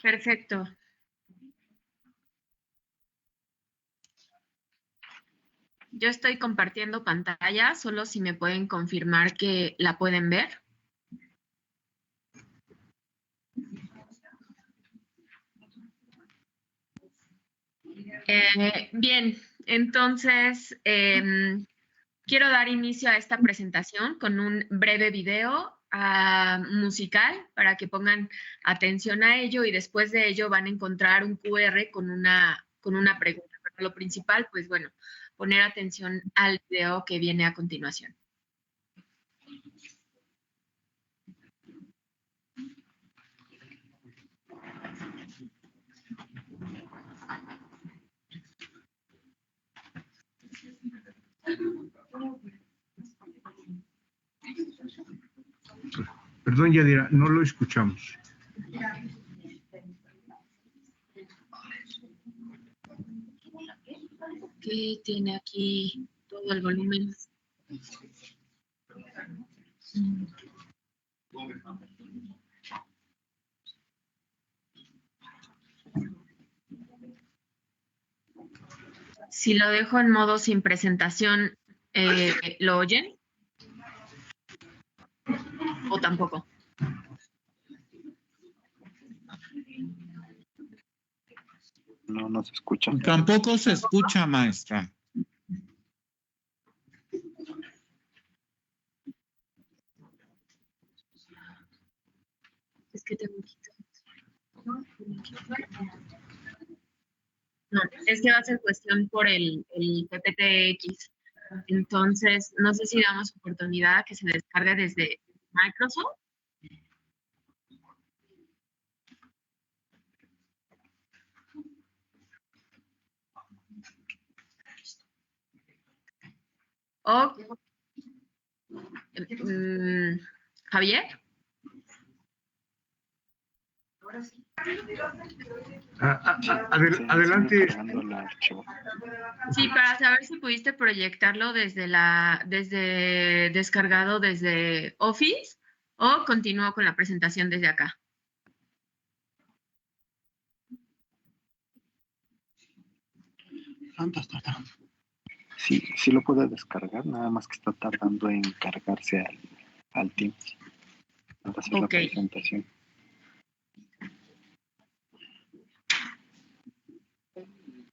Perfecto. Yo estoy compartiendo pantalla, solo si me pueden confirmar que la pueden ver. Bien, entonces quiero dar inicio a esta presentación con un breve video musical para que pongan atención a ello y después de ello van a encontrar un QR con una pregunta. Pero lo principal, pues bueno, poner atención al video que viene a continuación. Perdón, Yadira, no lo escuchamos. Ok, tiene aquí todo el volumen. Si lo dejo en modo sin presentación, ¿lo oyen? ¿O tampoco? No, no se escucha. Tampoco se escucha, maestra. Es que tengo que... No, es que va a ser cuestión por el PPTX. Entonces, no sé si damos oportunidad a que se descargue desde Microsoft. O, Javier. Adelante. Sí, para saber si pudiste proyectarlo desde descargado desde Office o continúo con la presentación desde acá. Sí, sí lo puede descargar, nada más que está tardando en cargarse al Teams para hacer la presentación.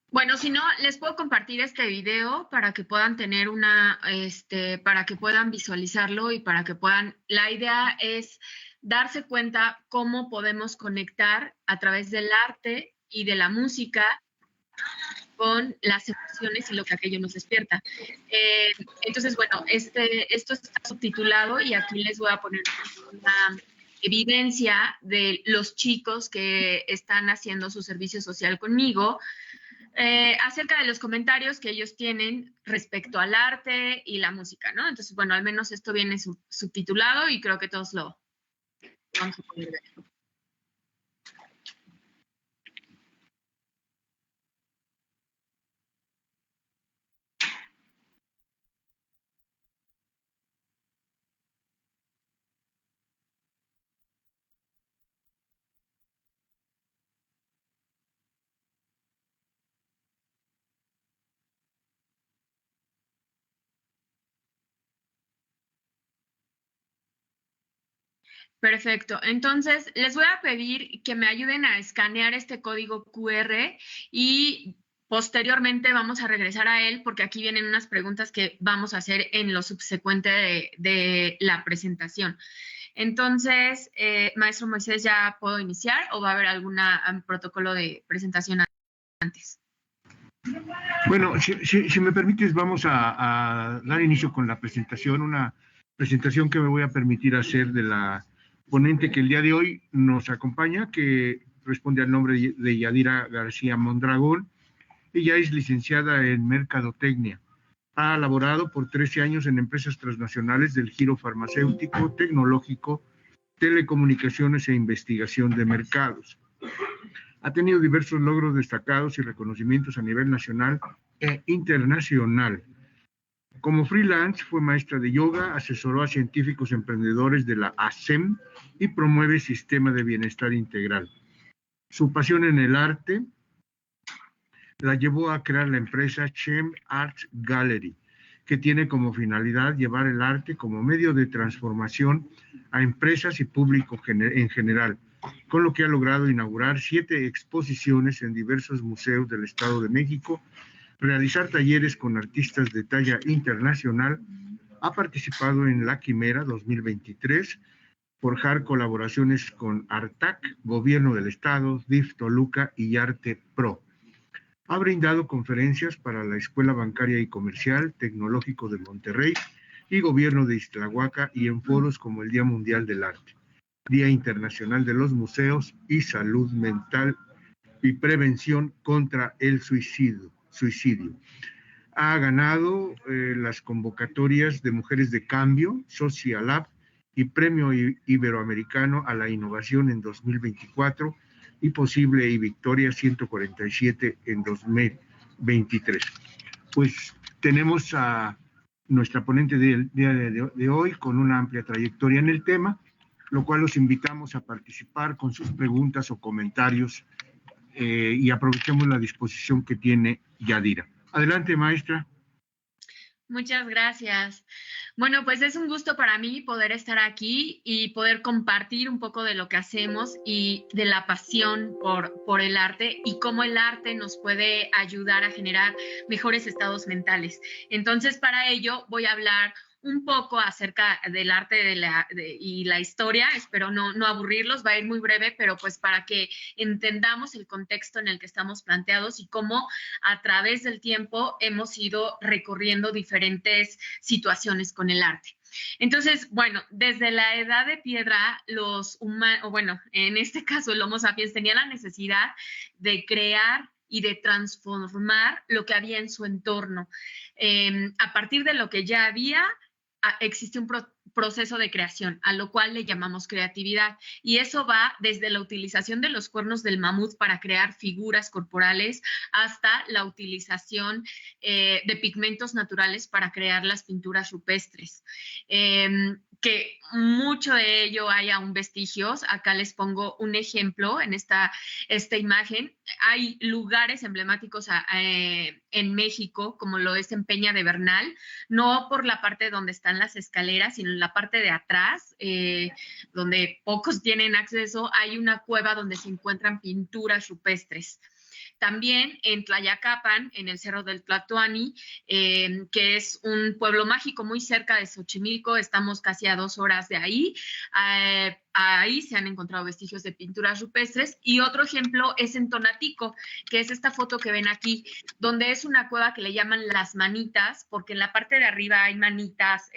Bueno, si no, les puedo compartir este video para que puedan tener para que puedan visualizarlo y para que puedan, la idea es darse cuenta cómo podemos conectar a través del arte y de la música con las emociones y lo que aquello nos despierta. Entonces, bueno, esto está subtitulado y aquí les voy a poner una evidencia de los chicos que están haciendo su servicio social conmigo, acerca de los comentarios que ellos tienen respecto al arte y la música, ¿no? Entonces, bueno, al menos esto viene subtitulado y creo que todos lo vamos a poder ver. Perfecto. Entonces, les voy a pedir que me ayuden a escanear este código QR y posteriormente vamos a regresar a él porque aquí vienen unas preguntas que vamos a hacer en lo subsecuente de la presentación. Entonces, maestro Moisés, ¿ya puedo iniciar o va a haber algún protocolo de presentación antes? Bueno, si me permites, vamos a dar inicio con la presentación, una presentación que me voy a permitir hacer de la ponente que el día de hoy nos acompaña, que responde al nombre de Yadira García Mondragón. Ella es licenciada en Mercadotecnia. Ha laborado por 13 años en empresas transnacionales del giro farmacéutico, tecnológico, telecomunicaciones e investigación de mercados. Ha tenido diversos logros destacados y reconocimientos a nivel nacional e internacional. Como freelance fue maestra de yoga, asesoró a científicos emprendedores de la ASEM y promueve sistema de bienestar integral. Su pasión en el arte la llevó a crear la empresa Chem Art Gallery, que tiene como finalidad llevar el arte como medio de transformación a empresas y público en general, con lo que ha logrado inaugurar 7 exposiciones en diversos museos del Estado de México, realizar talleres con artistas de talla internacional, ha participado en La Quimera 2023, forjar colaboraciones con Artac, Gobierno del Estado, DIF Toluca y Arte Pro. Ha brindado conferencias para la Escuela Bancaria y Comercial, Tecnológico de Monterrey y Gobierno de Ixtlahuaca y en foros como el Día Mundial del Arte, Día Internacional de los Museos y Salud Mental y Prevención contra el Suicidio. Ha ganado las convocatorias de Mujeres de Cambio, Social Lab y Premio Iberoamericano a la Innovación en 2024 y Posible y Victoria 147 en 2023. Pues tenemos a nuestra ponente del día de hoy con una amplia trayectoria en el tema, lo cual los invitamos a participar con sus preguntas o comentarios y aprovechemos la disposición que tiene Yadira. Adelante, maestra. Muchas gracias. Bueno, pues es un gusto para mí poder estar aquí y poder compartir un poco de lo que hacemos y de la pasión por el arte y cómo el arte nos puede ayudar a generar mejores estados mentales. Entonces, para ello voy a hablar un poco acerca del arte y la historia. Espero no aburrirlos, va a ir muy breve, pero pues para que entendamos el contexto en el que estamos planteados y cómo a través del tiempo hemos ido recorriendo diferentes situaciones con el arte. Entonces, bueno, desde la edad de piedra, los humanos, bueno, en este caso el Homo sapiens tenía la necesidad de crear y de transformar lo que había en su entorno. A partir de lo que ya había, existe un proceso de creación, a lo cual le llamamos creatividad. Y eso va desde la utilización de los cuernos del mamut para crear figuras corporales hasta la utilización de pigmentos naturales para crear las pinturas rupestres. Que mucho de ello hay aún vestigios. Acá les pongo un ejemplo en esta imagen. Hay lugares emblemáticos en México, como lo es en Peña de Bernal, no por la parte donde están las escaleras, sino en la parte de atrás, donde pocos tienen acceso. Hay una cueva donde se encuentran pinturas rupestres. También en Tlayacapan, en el Cerro del Tlatoani, que es un pueblo mágico muy cerca de Xochimilco, estamos casi a 2 horas de ahí. Ahí se han encontrado vestigios de pinturas rupestres. Y otro ejemplo es en Tonatico, que es esta foto que ven aquí, donde es una cueva que le llaman Las Manitas, porque en la parte de arriba hay manitas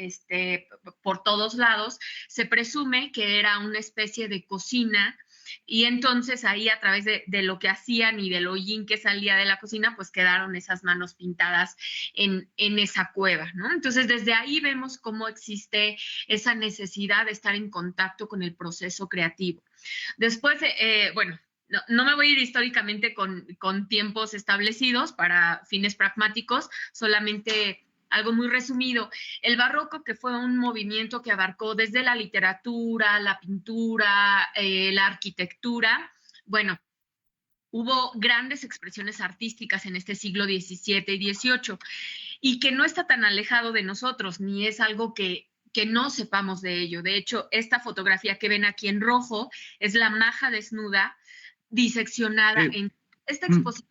por todos lados. Se presume que era una especie de cocina. Y entonces ahí a través de lo que hacían y del hollín que salía de la cocina, pues quedaron esas manos pintadas en esa cueva, ¿no? Entonces desde ahí vemos cómo existe esa necesidad de estar en contacto con el proceso creativo. Después, bueno, no me voy a ir históricamente con tiempos establecidos para fines pragmáticos, solamente algo muy resumido. El barroco, que fue un movimiento que abarcó desde la literatura, la pintura, la arquitectura. Bueno, hubo grandes expresiones artísticas en este siglo XVII y XVIII, y que no está tan alejado de nosotros, ni es algo que no sepamos de ello. De hecho, esta fotografía que ven aquí en rojo es la maja desnuda diseccionada en esta exposición.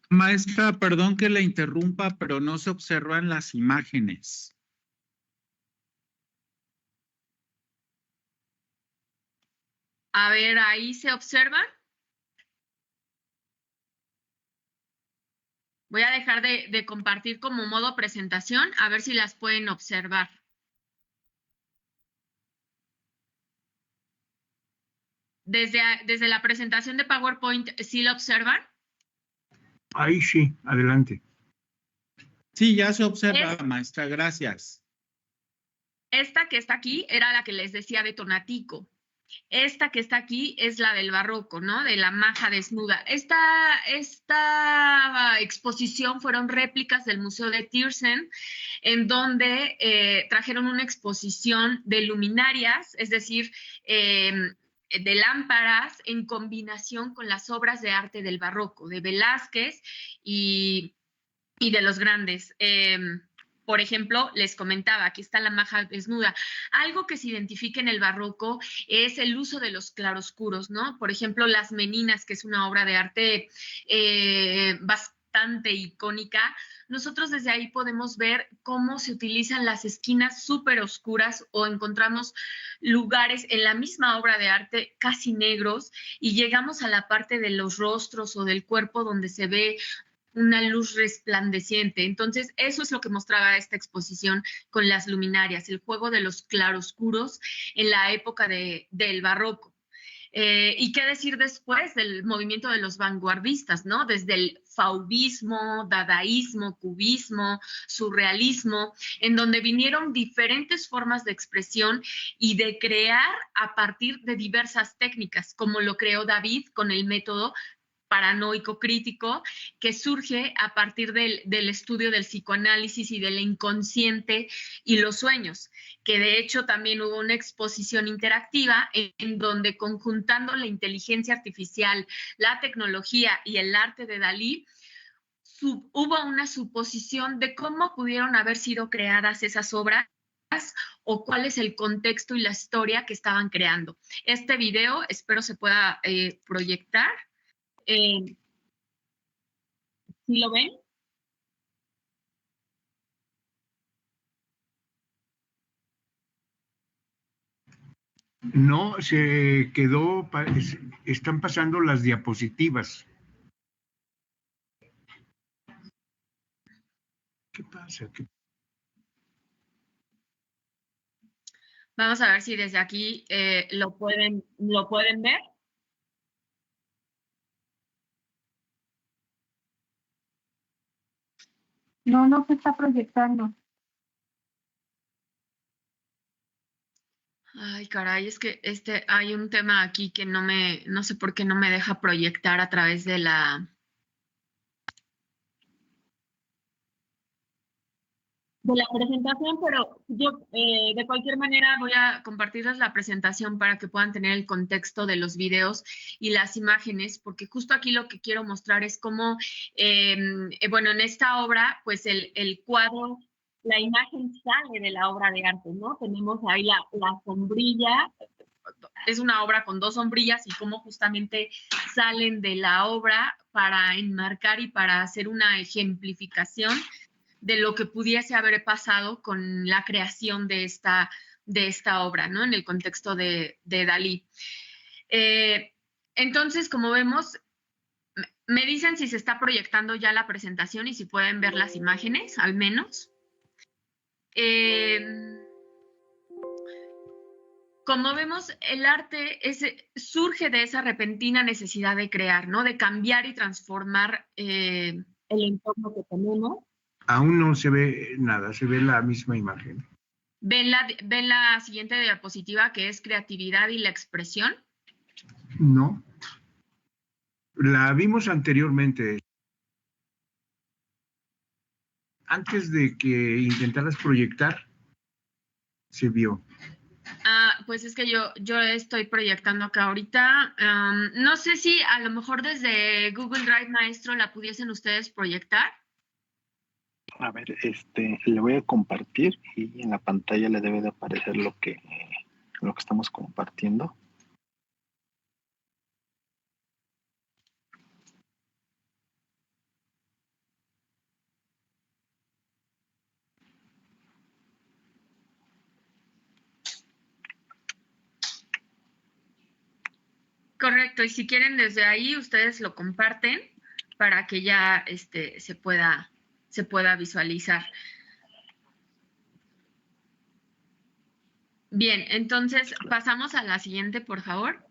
Maestra, perdón que le interrumpa, pero no se observan las imágenes. A ver, ahí se observan. Voy a dejar de compartir como modo presentación, a ver si las pueden observar. Desde la presentación de PowerPoint, ¿sí la observan? Ahí sí, adelante. Sí, ya se observa, maestra, gracias. Esta que está aquí era la que les decía de Tonatico. Esta que está aquí es la del barroco, ¿no? De la maja desnuda. Esta exposición fueron réplicas del Museo de Thyssen, en donde trajeron una exposición de luminarias, es decir, de lámparas en combinación con las obras de arte del barroco, de Velázquez y de los grandes. Por ejemplo, les comentaba, aquí está la maja desnuda. Algo que se identifica en el barroco es el uso de los claroscuros, ¿no? Por ejemplo, Las Meninas, que es una obra de arte bastante icónica. Nosotros desde ahí podemos ver cómo se utilizan las esquinas súper oscuras o encontramos lugares en la misma obra de arte casi negros y llegamos a la parte de los rostros o del cuerpo donde se ve una luz resplandeciente. Entonces, eso es lo que mostraba esta exposición con las luminarias, el juego de los claroscuros en la época del barroco. ¿Y qué decir después del movimiento de los vanguardistas, ¿no? Desde el fauvismo, dadaísmo, cubismo, surrealismo, en donde vinieron diferentes formas de expresión y de crear a partir de diversas técnicas, como lo creó David con el método paranoico crítico, que surge a partir del estudio del psicoanálisis y del inconsciente y los sueños, que de hecho también hubo una exposición interactiva en donde conjuntando la inteligencia artificial, la tecnología y el arte de Dalí, hubo una suposición de cómo pudieron haber sido creadas esas obras o cuál es el contexto y la historia que estaban creando. Este video espero se pueda proyectar. ¿Sí lo ven? No, se quedó, están pasando las diapositivas. ¿Qué pasa? Vamos a ver si desde aquí lo pueden ver. No se está proyectando. Ay, caray, es que hay un tema aquí que no sé por qué no me deja proyectar a través de la presentación, pero yo de cualquier manera voy a compartirles la presentación para que puedan tener el contexto de los videos y las imágenes, porque justo aquí lo que quiero mostrar es cómo, bueno, en esta obra, pues el cuadro, la imagen sale de la obra de arte, ¿no? Tenemos ahí la sombrilla, es una obra con dos sombrillas y cómo justamente salen de la obra para enmarcar y para hacer una ejemplificación de lo que pudiese haber pasado con la creación de esta obra, ¿no? En el contexto de Dalí. Entonces, como vemos, me dicen si se está proyectando ya la presentación y si pueden ver las imágenes, al menos. Como vemos, el arte surge de esa repentina necesidad de crear, ¿no? De cambiar y transformar el entorno que tenemos. Aún no se ve nada, se ve la misma imagen. ¿Ven la siguiente diapositiva, que es creatividad y la expresión? No. La vimos anteriormente. Antes de que intentaras proyectar, se vio. Pues es que yo estoy proyectando acá ahorita. No sé si a lo mejor desde Google Drive, maestro, la pudiesen ustedes proyectar. A ver, le voy a compartir y en la pantalla le debe de aparecer lo que estamos compartiendo. Correcto, y si quieren desde ahí ustedes lo comparten para que ya se pueda visualizar. Bien, entonces pasamos a la siguiente, por favor.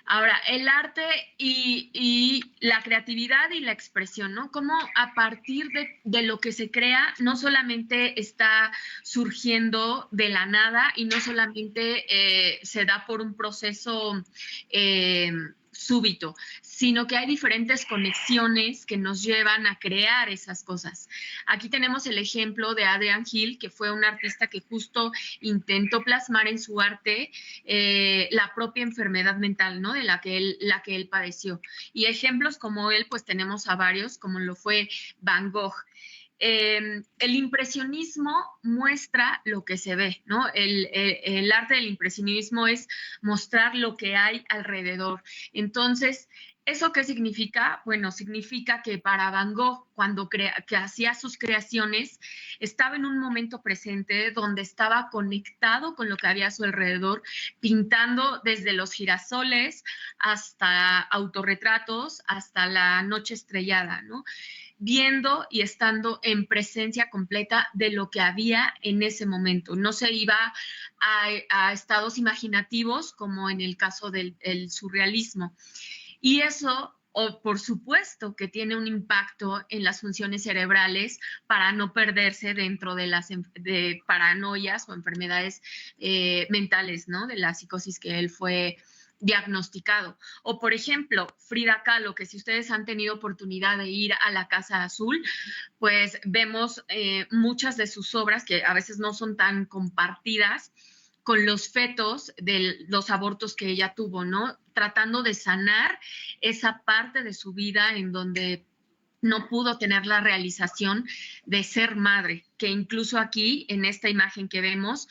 Ahora, el arte y la creatividad y la expresión, ¿no? Cómo a partir de lo que se crea, no solamente está surgiendo de la nada y no solamente se da por un proceso súbito, sino que hay diferentes conexiones que nos llevan a crear esas cosas. Aquí tenemos el ejemplo de Adrian Hill, que fue un artista que justo intentó plasmar en su arte la propia enfermedad mental, ¿no? De la que él padeció. Y ejemplos como él, pues tenemos a varios, como lo fue Van Gogh. El impresionismo muestra lo que se ve, ¿no? El arte del impresionismo es mostrar lo que hay alrededor. Entonces, ¿eso qué significa? Bueno, significa que para Van Gogh, cuando que hacía sus creaciones, estaba en un momento presente donde estaba conectado con lo que había a su alrededor, pintando desde los girasoles hasta autorretratos, hasta la noche estrellada, ¿no? Viendo y estando en presencia completa de lo que había en ese momento. No se iba a estados imaginativos como en el caso del surrealismo. Y eso, por supuesto, que tiene un impacto en las funciones cerebrales para no perderse dentro de paranoias o enfermedades mentales, ¿no? De la psicosis que él fue diagnosticado. O, por ejemplo, Frida Kahlo, que si ustedes han tenido oportunidad de ir a la Casa Azul, pues vemos muchas de sus obras que a veces no son tan compartidas con los fetos de los abortos que ella tuvo, ¿no? Tratando de sanar esa parte de su vida en donde no pudo tener la realización de ser madre, que incluso aquí, en esta imagen que vemos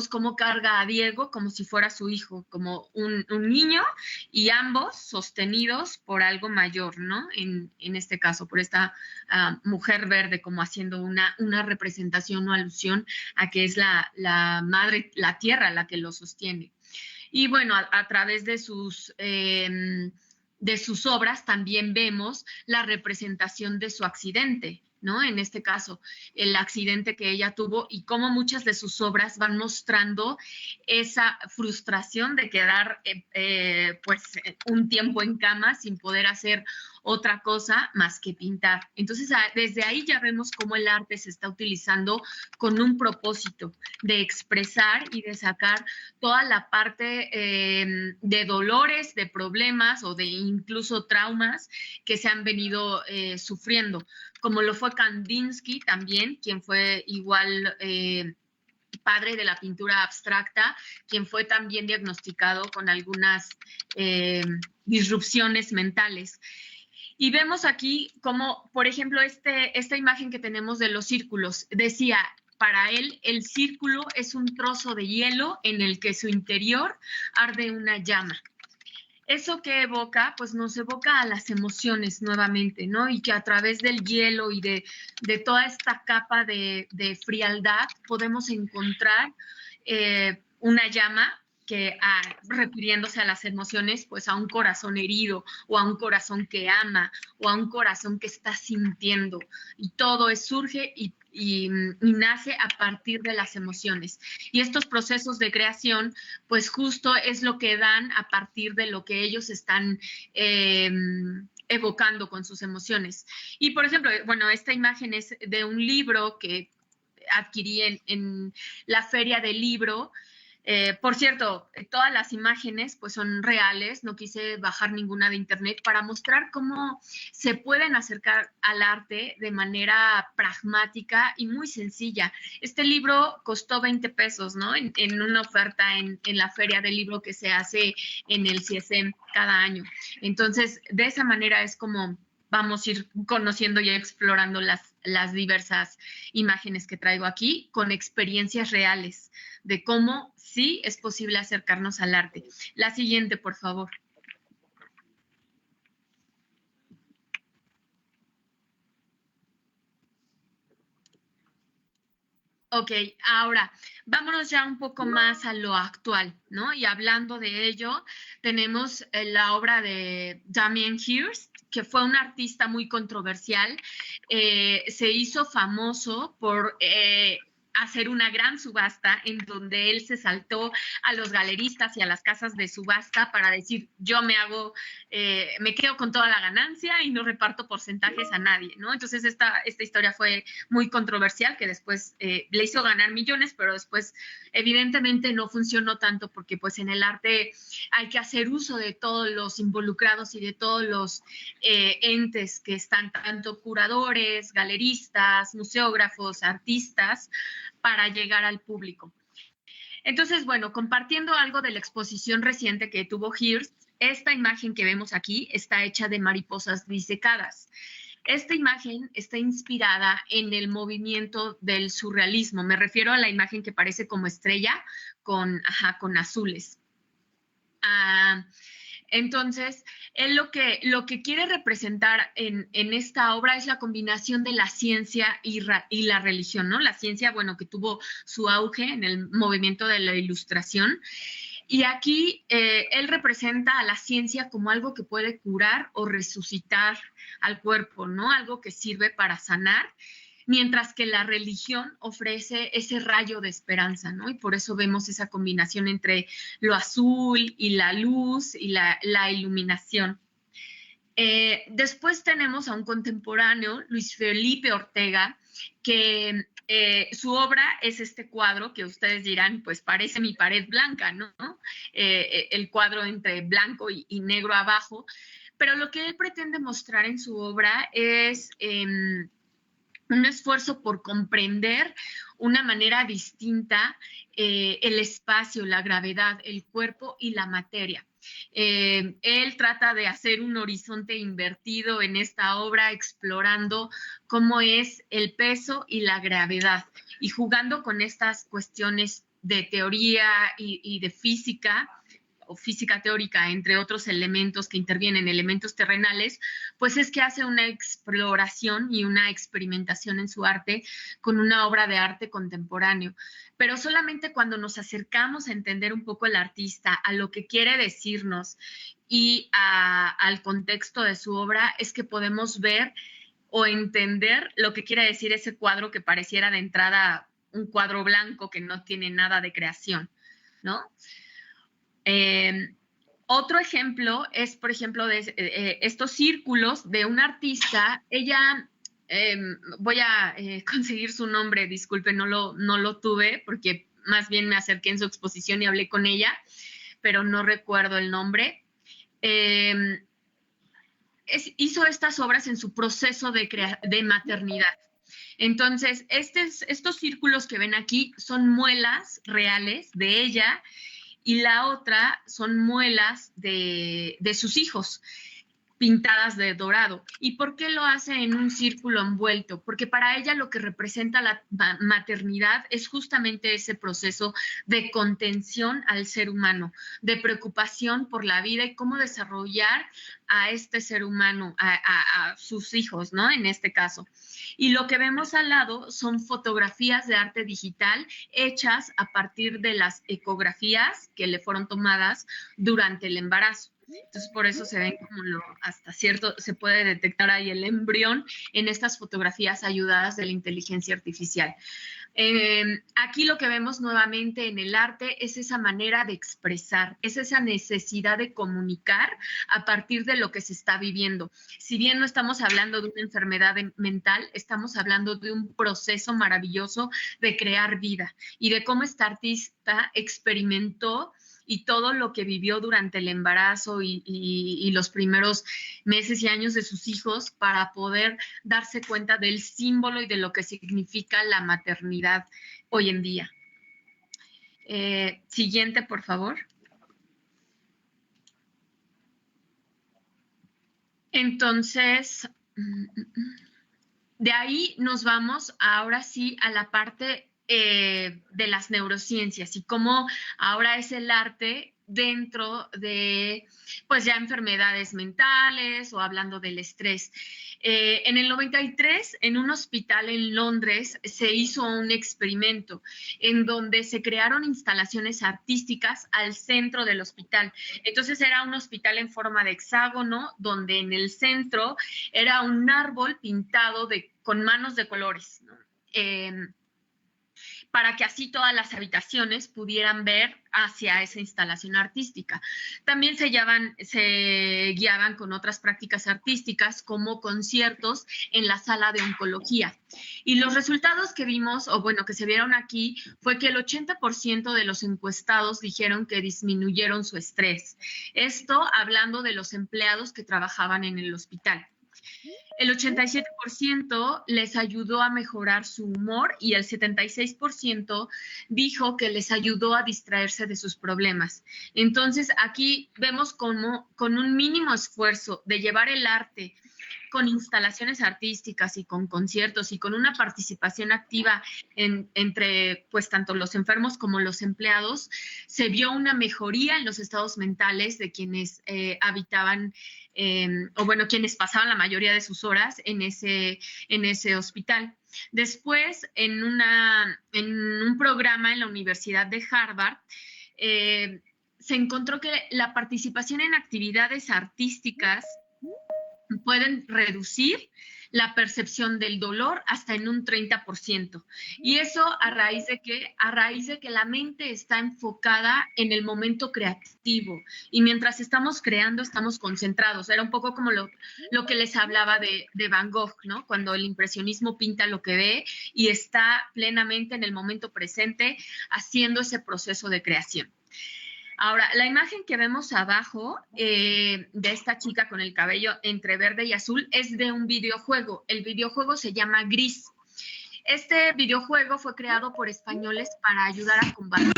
cómo carga a Diego como si fuera su hijo, como un niño, y ambos sostenidos por algo mayor, ¿no? En este caso, por esta mujer verde, como haciendo una representación o alusión a que es la madre, la tierra, la que lo sostiene. Y bueno, a través de sus obras también vemos la representación de su accidente, ¿no? En este caso, el accidente que ella tuvo y cómo muchas de sus obras van mostrando esa frustración de quedar pues un tiempo en cama sin poder hacer otra cosa más que pintar. Entonces, desde ahí ya vemos cómo el arte se está utilizando con un propósito de expresar y de sacar toda la parte de dolores, de problemas o de incluso traumas que se han venido sufriendo, como lo fue Kandinsky también, quien fue igual padre de la pintura abstracta, quien fue también diagnosticado con algunas disrupciones mentales. Y vemos aquí como, por ejemplo, esta imagen que tenemos de los círculos, decía, para él el círculo es un trozo de hielo en el que su interior arde una llama. ¿Eso qué evoca? Pues nos evoca a las emociones nuevamente, ¿no? Y que a través del hielo y de toda esta capa de frialdad podemos encontrar una llama que, refiriéndose a las emociones, pues a un corazón herido o a un corazón que ama o a un corazón que está sintiendo. Y todo surge y nace a partir de las emociones. Y estos procesos de creación, pues justo es lo que dan a partir de lo que ellos están evocando con sus emociones. Y, por ejemplo, bueno, esta imagen es de un libro que adquirí en la Feria del Libro. Por cierto, todas las imágenes pues son reales, no quise bajar ninguna de internet para mostrar cómo se pueden acercar al arte de manera pragmática y muy sencilla. Este libro costó 20 pesos, ¿no? En una oferta en la Feria del Libro que se hace en el CIESEM cada año. Entonces, de esa manera es como vamos a ir conociendo y explorando las diversas imágenes que traigo aquí con experiencias reales de cómo sí es posible acercarnos al arte. La siguiente, por favor. Ok, ahora vámonos ya un poco más a lo actual, ¿no? Y hablando de ello, tenemos la obra de Damien Hirst, que fue un artista muy controversial. Se hizo famoso por hacer una gran subasta en donde él se saltó a los galeristas y a las casas de subasta para decir, yo me quedo con toda la ganancia y no reparto porcentajes a nadie, ¿no? Entonces esta historia fue muy controversial, que después le hizo ganar millones, pero después evidentemente no funcionó tanto porque pues en el arte hay que hacer uso de todos los involucrados y de todos los entes que están, tanto curadores, galeristas, museógrafos, artistas, para llegar al público. Entonces, bueno, compartiendo algo de la exposición reciente que tuvo Hearst, esta imagen que vemos aquí está hecha de mariposas disecadas. Esta imagen está inspirada en el movimiento del surrealismo. Me refiero a la imagen que parece como estrella con azules. Entonces, él lo que quiere representar en esta obra es la combinación de la ciencia y la religión, ¿no? La ciencia, bueno, que tuvo su auge en el movimiento de la Ilustración. Y aquí él representa a la ciencia como algo que puede curar o resucitar al cuerpo, ¿no? Algo que sirve para sanar, mientras que la religión ofrece ese rayo de esperanza, ¿no? Y por eso vemos esa combinación entre lo azul y la luz y la iluminación. Después tenemos a un contemporáneo, Luis Felipe Ortega, que su obra es este cuadro que ustedes dirán, pues parece mi pared blanca, ¿no? El cuadro entre blanco y negro abajo, pero lo que él pretende mostrar en su obra es un esfuerzo por comprender una manera distinta el espacio, la gravedad, el cuerpo y la materia. Él trata de hacer un horizonte invertido en esta obra, explorando cómo es el peso y la gravedad y jugando con estas cuestiones de teoría y de física o física teórica, entre otros elementos que intervienen, elementos terrenales, pues es que hace una exploración y una experimentación en su arte con una obra de arte contemporáneo. Pero solamente cuando nos acercamos a entender un poco al artista, a lo que quiere decirnos y al contexto de su obra, es que podemos ver o entender lo que quiere decir ese cuadro que pareciera de entrada un cuadro blanco que no tiene nada de creación, ¿no? Otro ejemplo es, por ejemplo, de estos círculos de un artista. Ella, voy a conseguir su nombre, disculpe, no lo tuve porque más bien me acerqué en su exposición y hablé con ella, pero no recuerdo el nombre. Hizo estas obras en su proceso de maternidad. Entonces, estos círculos que ven aquí son muelas reales de ella, y la otra son muelas de sus hijos, pintadas de dorado. ¿Y por qué lo hace en un círculo envuelto? Porque para ella lo que representa la maternidad es justamente ese proceso de contención al ser humano, de preocupación por la vida y cómo desarrollar a este ser humano, a sus hijos, ¿no? En este caso. Y lo que vemos al lado son fotografías de arte digital hechas a partir de las ecografías que le fueron tomadas durante el embarazo. Entonces, por eso se ven como hasta cierto, se puede detectar ahí el embrión en estas fotografías ayudadas de la inteligencia artificial. Aquí lo que vemos nuevamente en el arte es esa manera de expresar, es esa necesidad de comunicar a partir de lo que se está viviendo. Si bien no estamos hablando de una enfermedad mental, estamos hablando de un proceso maravilloso de crear vida y de cómo esta artista experimentó y todo lo que vivió durante el embarazo y los primeros meses y años de sus hijos para poder darse cuenta del símbolo y de lo que significa la maternidad hoy en día. Siguiente, por favor. Entonces, de ahí nos vamos ahora sí a la parte de las neurociencias y cómo ahora es el arte dentro de, pues ya enfermedades mentales o hablando del estrés. En el 93, en un hospital en Londres, se hizo un experimento en donde se crearon instalaciones artísticas al centro del hospital. Entonces era un hospital en forma de hexágono, donde en el centro era un árbol pintado con manos de colores, ¿no? para que así todas las habitaciones pudieran ver hacia esa instalación artística. También se guiaban con otras prácticas artísticas como conciertos en la sala de oncología. Y los resultados que vimos, o bueno, que se vieron aquí, fue que el 80% de los encuestados dijeron que disminuyeron su estrés. Esto hablando de los empleados que trabajaban en el hospital. El 87% les ayudó a mejorar su humor y el 76% dijo que les ayudó a distraerse de sus problemas. Entonces, aquí vemos cómo con un mínimo esfuerzo de llevar el arte con instalaciones artísticas y con conciertos y con una participación activa entre pues tanto los enfermos como los empleados, se vio una mejoría en los estados mentales de quienes habitaban o bueno, quienes pasaban la mayoría de sus horas en ese hospital. Después, en un programa en la Universidad de Harvard, se encontró que la participación en actividades artísticas pueden reducir la percepción del dolor hasta en un 30%. Y eso a raíz de que la mente está enfocada en el momento creativo. Y mientras estamos creando, estamos concentrados. Era un poco como lo que les hablaba de Van Gogh, ¿no? Cuando el impresionismo pinta lo que ve y está plenamente en el momento presente haciendo ese proceso de creación. Ahora, la imagen que vemos abajo de esta chica con el cabello entre verde y azul es de un videojuego. El videojuego se llama Gris. Este videojuego fue creado por españoles para ayudar a combatir.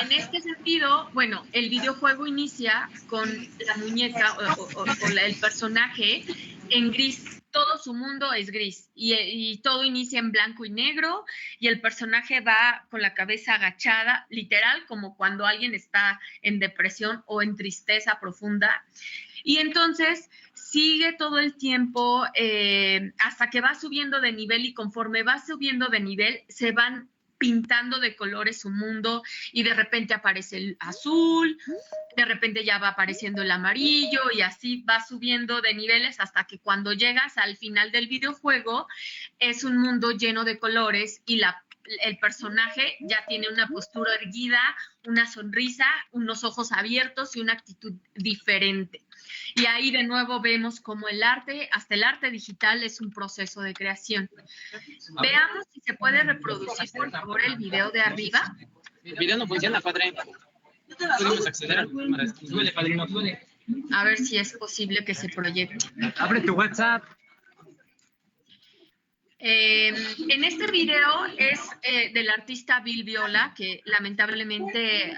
En este sentido, bueno, el videojuego inicia con la muñeca o el personaje en gris. Todo su mundo es gris y todo inicia en blanco y negro y el personaje va con la cabeza agachada, literal, como cuando alguien está en depresión o en tristeza profunda. Y entonces sigue todo el tiempo hasta que va subiendo de nivel y conforme va subiendo de nivel se van pintando de colores su mundo y de repente aparece el azul, de repente ya va apareciendo el amarillo y así va subiendo de niveles hasta que cuando llegas al final del videojuego es un mundo lleno de colores y el personaje ya tiene una postura erguida, una sonrisa, unos ojos abiertos y una actitud diferente. Y ahí de nuevo vemos cómo hasta el arte digital es un proceso de creación. Veamos si se puede reproducir, por favor, el video de arriba. El video no funciona, padre. No podemos acceder al programa. Suele, padrino, suele. A ver si es posible que se proyecte. Abre tu WhatsApp. En este video es del artista Bill Viola, que lamentablemente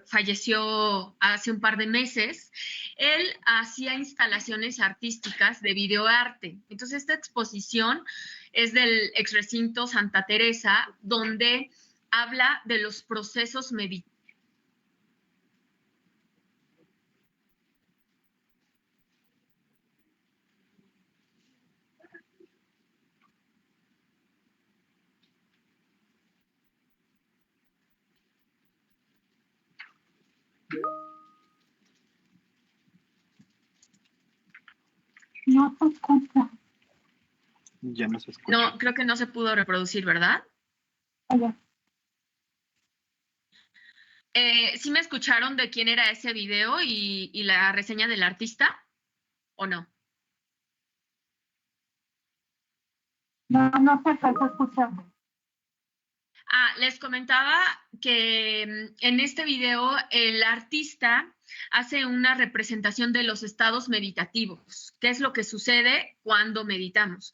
falleció hace un par de meses. Él hacía instalaciones artísticas de videoarte. Entonces, esta exposición es del ex recinto Santa Teresa, donde habla de los procesos meditativos. No se escucha. Ya no se escucha. No, creo que no se pudo reproducir, ¿verdad? Allá. ¿Sí me escucharon de quién era ese video y la reseña del artista? ¿O no? No se alcanza a escuchar. Les comentaba que en este video el artista hace una representación de los estados meditativos. ¿Qué es lo que sucede cuando meditamos?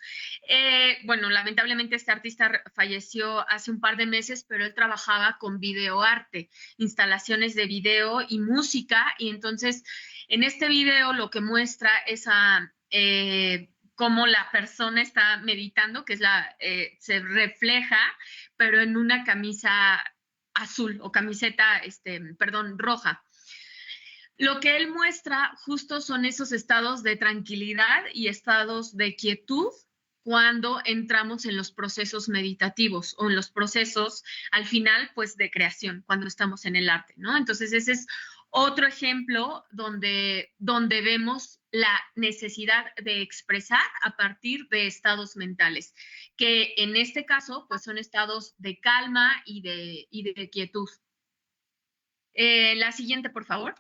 Bueno, lamentablemente este artista falleció hace un par de meses, pero él trabajaba con videoarte, instalaciones de video y música, y entonces en este video lo que muestra es cómo la persona está meditando, que es se refleja, pero en una camisa azul o camiseta, roja. Lo que él muestra justo son esos estados de tranquilidad y estados de quietud cuando entramos en los procesos meditativos o en los procesos, al final, pues, de creación, cuando estamos en el arte, ¿no? Entonces, ese es Otro ejemplo donde vemos la necesidad de expresar a partir de estados mentales, que en este caso pues son estados de calma y de quietud. La siguiente, por favor.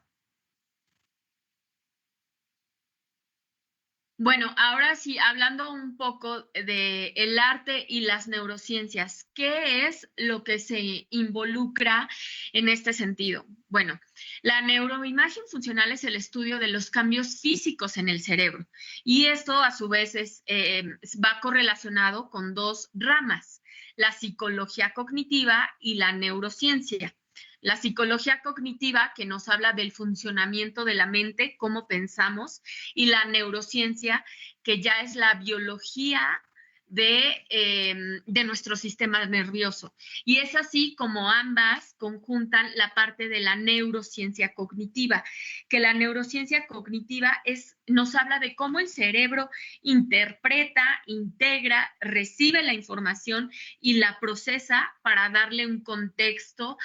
Bueno, ahora sí, hablando un poco de el arte y las neurociencias, ¿qué es lo que se involucra en este sentido? Bueno, la neuroimagen funcional es el estudio de los cambios físicos en el cerebro y esto a su vez va correlacionado con dos ramas, la psicología cognitiva y la neurociencia. La psicología cognitiva, que nos habla del funcionamiento de la mente, cómo pensamos, y la neurociencia, que ya es la biología de nuestro sistema nervioso. Y es así como ambas conjuntan la parte de la neurociencia cognitiva, que la neurociencia cognitiva nos habla de cómo el cerebro interpreta, integra, recibe la información y la procesa para darle un contexto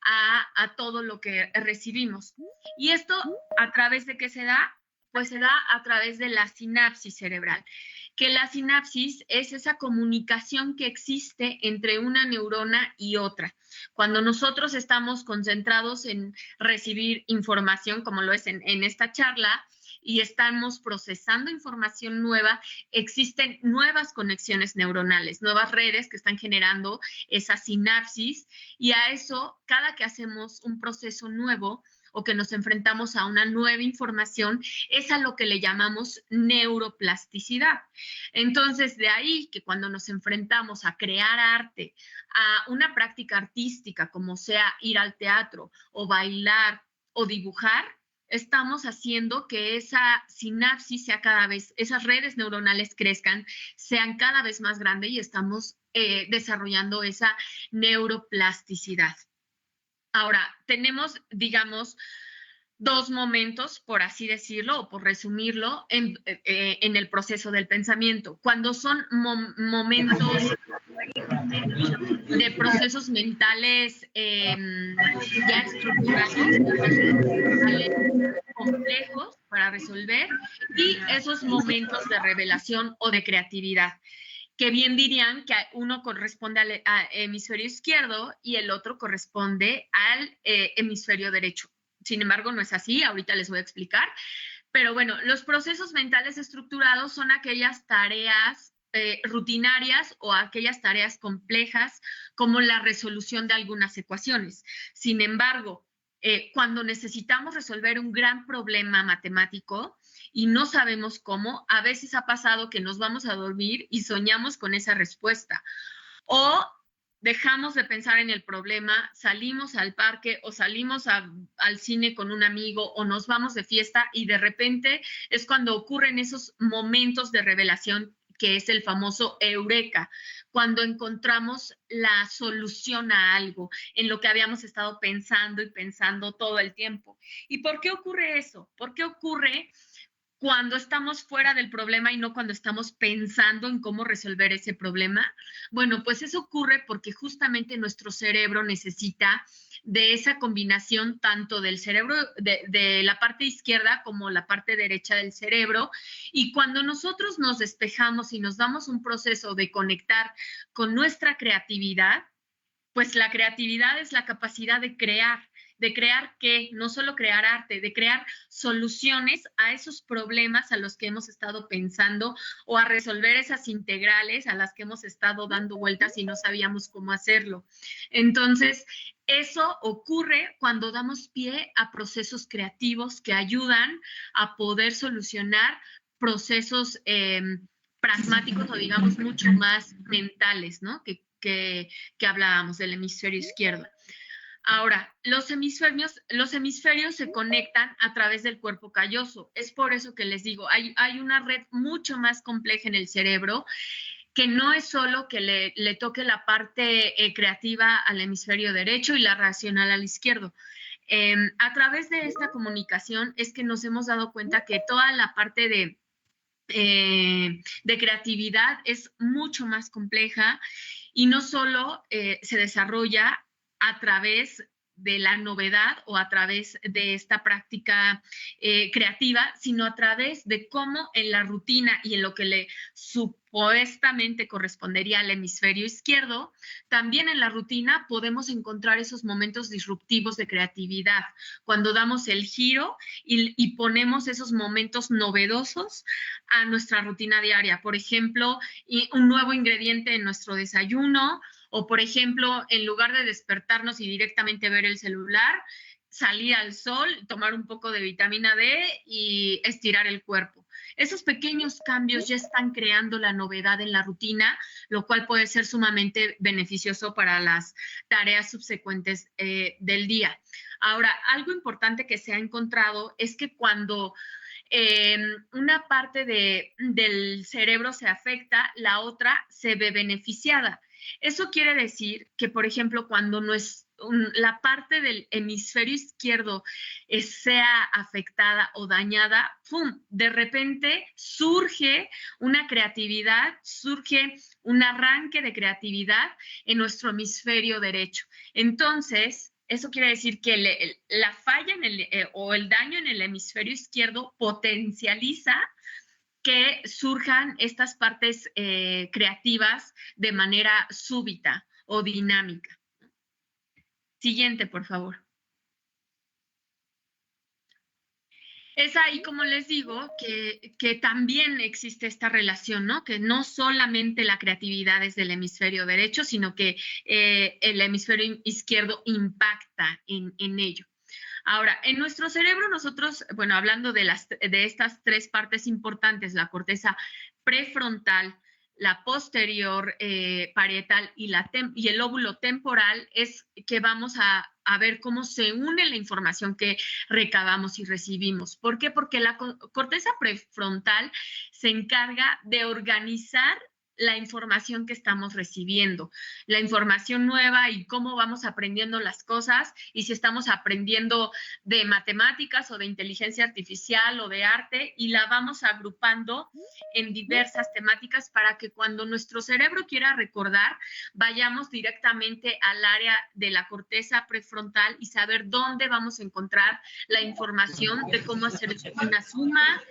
a todo lo que recibimos. ¿Y esto a través de qué se da? Pues se da a través de la sinapsis cerebral, que la sinapsis es esa comunicación que existe entre una neurona y otra. Cuando nosotros estamos concentrados en recibir información, como lo es en esta charla, y estamos procesando información nueva, existen nuevas conexiones neuronales, nuevas redes que están generando esa sinapsis, y a eso, cada que hacemos un proceso nuevo o que nos enfrentamos a una nueva información, es a lo que le llamamos neuroplasticidad. Entonces, de ahí que cuando nos enfrentamos a crear arte, a una práctica artística, como sea ir al teatro o bailar o dibujar, estamos haciendo que esa sinapsis sea cada vez, esas redes neuronales crezcan, sean cada vez más grandes y estamos desarrollando esa neuroplasticidad. Ahora, tenemos, digamos, dos momentos, por así decirlo, o por resumirlo, en el proceso del pensamiento. Cuando son momentos de procesos mentales ya estructurados, complejos para resolver, y esos momentos de revelación o de creatividad, que bien dirían que uno corresponde al hemisferio izquierdo y el otro corresponde al hemisferio derecho. Sin embargo, no es así, ahorita les voy a explicar. Pero bueno, los procesos mentales estructurados son aquellas tareas rutinarias o aquellas tareas complejas como la resolución de algunas ecuaciones. Sin embargo, cuando necesitamos resolver un gran problema matemático y no sabemos cómo, a veces ha pasado que nos vamos a dormir y soñamos con esa respuesta. O dejamos de pensar en el problema, salimos al parque o salimos al cine con un amigo o nos vamos de fiesta y de repente es cuando ocurren esos momentos de revelación, que es el famoso eureka, cuando encontramos la solución a algo en lo que habíamos estado pensando y pensando todo el tiempo. ¿Y por qué ocurre eso? ¿Por qué ocurre cuando estamos fuera del problema y no cuando estamos pensando en cómo resolver ese problema? Bueno, pues eso ocurre porque justamente nuestro cerebro necesita de esa combinación tanto del cerebro, de la parte izquierda como la parte derecha del cerebro, y cuando nosotros nos despejamos y nos damos un proceso de conectar con nuestra creatividad, pues la creatividad es la capacidad de crear que no solo crear arte, de crear soluciones a esos problemas a los que hemos estado pensando o a resolver esas integrales a las que hemos estado dando vueltas y no sabíamos cómo hacerlo. Entonces, eso ocurre cuando damos pie a procesos creativos que ayudan a poder solucionar procesos pragmáticos o digamos mucho más mentales, ¿no? Que hablábamos del hemisferio izquierdo. Ahora, los hemisferios se conectan a través del cuerpo calloso. Es por eso que les digo, hay una red mucho más compleja en el cerebro, que no es solo que le toque la parte creativa al hemisferio derecho y la racional al izquierdo. A través de esta comunicación es que nos hemos dado cuenta que toda la parte de creatividad es mucho más compleja y no solo se desarrolla a través de la novedad o a través de esta práctica creativa, sino a través de cómo en la rutina y en lo que le supuestamente correspondería al hemisferio izquierdo, también en la rutina podemos encontrar esos momentos disruptivos de creatividad, cuando damos el giro y ponemos esos momentos novedosos a nuestra rutina diaria. Por ejemplo, un nuevo ingrediente en nuestro desayuno, o por ejemplo, en lugar de despertarnos y directamente ver el celular, salir al sol, tomar un poco de vitamina D y estirar el cuerpo. Esos pequeños cambios ya están creando la novedad en la rutina, lo cual puede ser sumamente beneficioso para las tareas subsecuentes del día. Ahora, algo importante que se ha encontrado es que cuando una parte del cerebro se afecta, la otra se ve beneficiada. Eso quiere decir que, por ejemplo, cuando la parte del hemisferio izquierdo sea afectada o dañada, ¡pum!, de repente surge una creatividad, surge un arranque de creatividad en nuestro hemisferio derecho. Entonces, eso quiere decir que la falla o el daño en el hemisferio izquierdo potencializa que surjan estas partes creativas de manera súbita o dinámica. Siguiente, por favor. Es ahí, como les digo, que también existe esta relación, ¿no? Que no solamente la creatividad es del hemisferio derecho, sino que el hemisferio izquierdo impacta en ello. Ahora, en nuestro cerebro nosotros, bueno, hablando de estas tres partes importantes, la corteza prefrontal, la posterior parietal y el lóbulo temporal, es que vamos a ver cómo se une la información que recabamos y recibimos. ¿Por qué? Porque la corteza prefrontal se encarga de organizar la información que estamos recibiendo, la información nueva y cómo vamos aprendiendo las cosas, y si estamos aprendiendo de matemáticas o de inteligencia artificial o de arte, y la vamos agrupando en diversas temáticas para que cuando nuestro cerebro quiera recordar, vayamos directamente al área de la corteza prefrontal y saber dónde vamos a encontrar la información de cómo hacer una suma,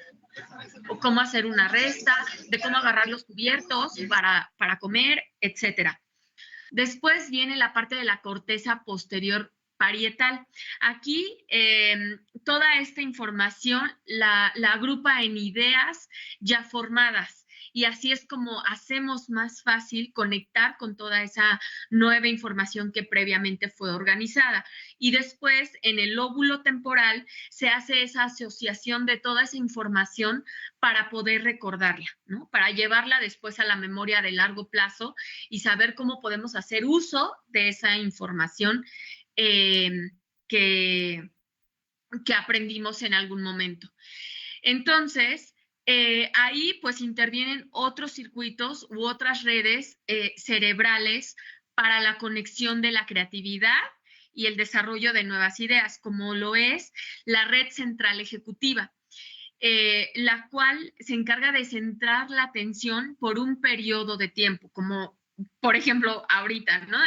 o cómo hacer una resta, de cómo agarrar los cubiertos para comer, etc. Después viene la parte de la corteza posterior parietal. Aquí toda esta información la agrupa en ideas ya formadas. Y así es como hacemos más fácil conectar con toda esa nueva información que previamente fue organizada. Y después, en el lóbulo temporal, se hace esa asociación de toda esa información para poder recordarla, ¿no? Para llevarla después a la memoria de largo plazo y saber cómo podemos hacer uso de esa información que aprendimos en algún momento. Entonces, ahí pues intervienen otros circuitos u otras redes cerebrales para la conexión de la creatividad y el desarrollo de nuevas ideas, como lo es la red central ejecutiva, la cual se encarga de centrar la atención por un periodo de tiempo, como por ejemplo ahorita, ¿no?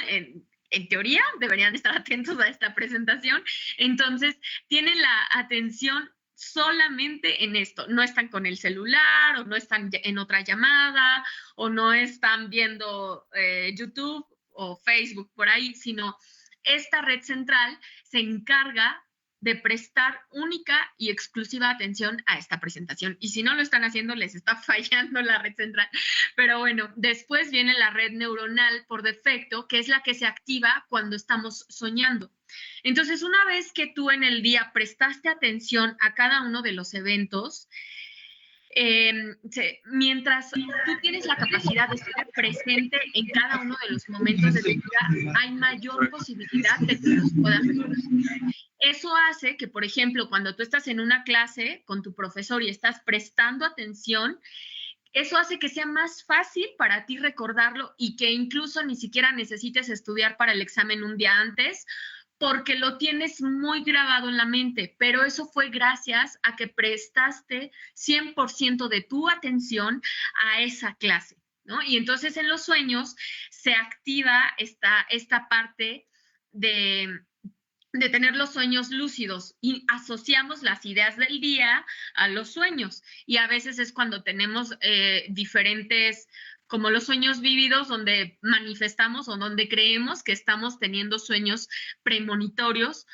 En teoría deberían estar atentos a esta presentación. Entonces, tienen la atención solamente en esto, no están con el celular o no están en otra llamada o no están viendo YouTube o Facebook por ahí, sino esta red central se encarga de prestar única y exclusiva atención a esta presentación. Y si no lo están haciendo, les está fallando la red central. Pero bueno, después viene la red neuronal por defecto, que es la que se activa cuando estamos soñando. Entonces, una vez que tú en el día prestaste atención a cada uno de los eventos, mientras tú tienes la capacidad de estar presente en cada uno de los momentos de tu vida, hay mayor posibilidad de que los puedas recordar. Eso hace que, por ejemplo, cuando tú estás en una clase con tu profesor y estás prestando atención, eso hace que sea más fácil para ti recordarlo y que incluso ni siquiera necesites estudiar para el examen un día antes, porque lo tienes muy grabado en la mente, pero eso fue gracias a que prestaste 100% de tu atención a esa clase, ¿no? Y entonces en los sueños se activa esta parte de de tener los sueños lúcidos y asociamos las ideas del día a los sueños. Y a veces es cuando tenemos diferentes, como los sueños vívidos, donde manifestamos o donde creemos que estamos teniendo sueños premonitorios,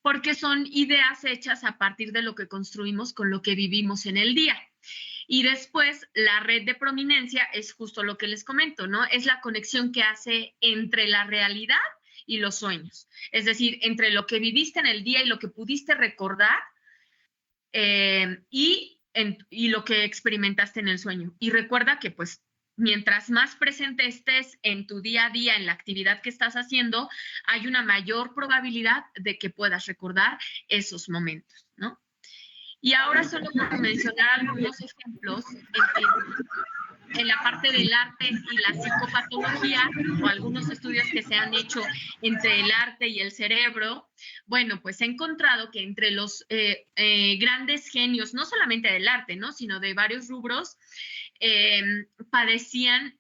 porque son ideas hechas a partir de lo que construimos con lo que vivimos en el día. Y después, la red de prominencia es justo lo que les comento, ¿no? Es la conexión que hace entre la realidad y los sueños. Es decir, entre lo que viviste en el día y lo que pudiste recordar y lo que experimentaste en el sueño. Y recuerda que, pues, mientras más presente estés en tu día a día, en la actividad que estás haciendo, hay una mayor probabilidad de que puedas recordar esos momentos, ¿no? Y ahora solo por mencionar algunos ejemplos en la parte del arte y la psicopatología, o algunos estudios que se han hecho entre el arte y el cerebro, bueno, pues he encontrado que entre los grandes genios, no solamente del arte, ¿no?, sino de varios rubros, padecían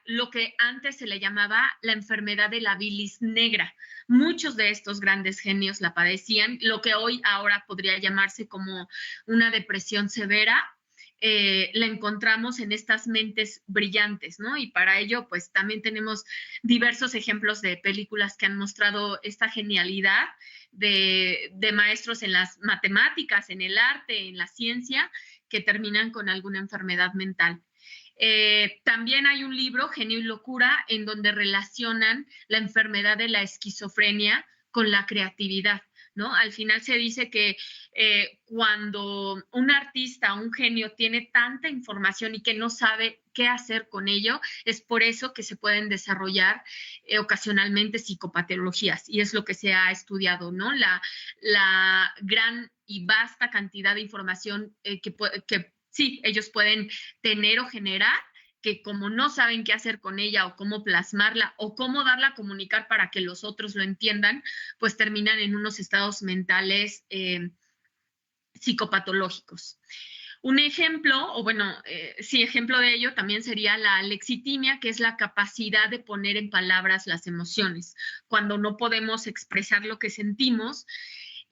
lo que antes se le llamaba la enfermedad de la bilis negra. Muchos de estos grandes genios la padecían, lo que ahora podría llamarse como una depresión severa. La encontramos en estas mentes brillantes, ¿no? Y para ello, pues también tenemos diversos ejemplos de películas que han mostrado esta genialidad de maestros en las matemáticas, en el arte, en la ciencia, que terminan con alguna enfermedad mental. También hay un libro, Genio y Locura, en donde relacionan la enfermedad de la esquizofrenia con la creatividad, ¿no? Al final se dice que cuando un artista, un genio, tiene tanta información y que no sabe qué hacer con ello, es por eso que se pueden desarrollar ocasionalmente psicopatologías, y es lo que se ha estudiado, ¿no? La gran y vasta cantidad de información que sí, ellos pueden tener o generar, que como no saben qué hacer con ella o cómo plasmarla o cómo darla a comunicar para que los otros lo entiendan, pues terminan en unos estados mentales psicopatológicos. Un ejemplo, o bueno, sí, ejemplo de ello también sería la alexitimia, que es la capacidad de poner en palabras las emociones, cuando no podemos expresar lo que sentimos,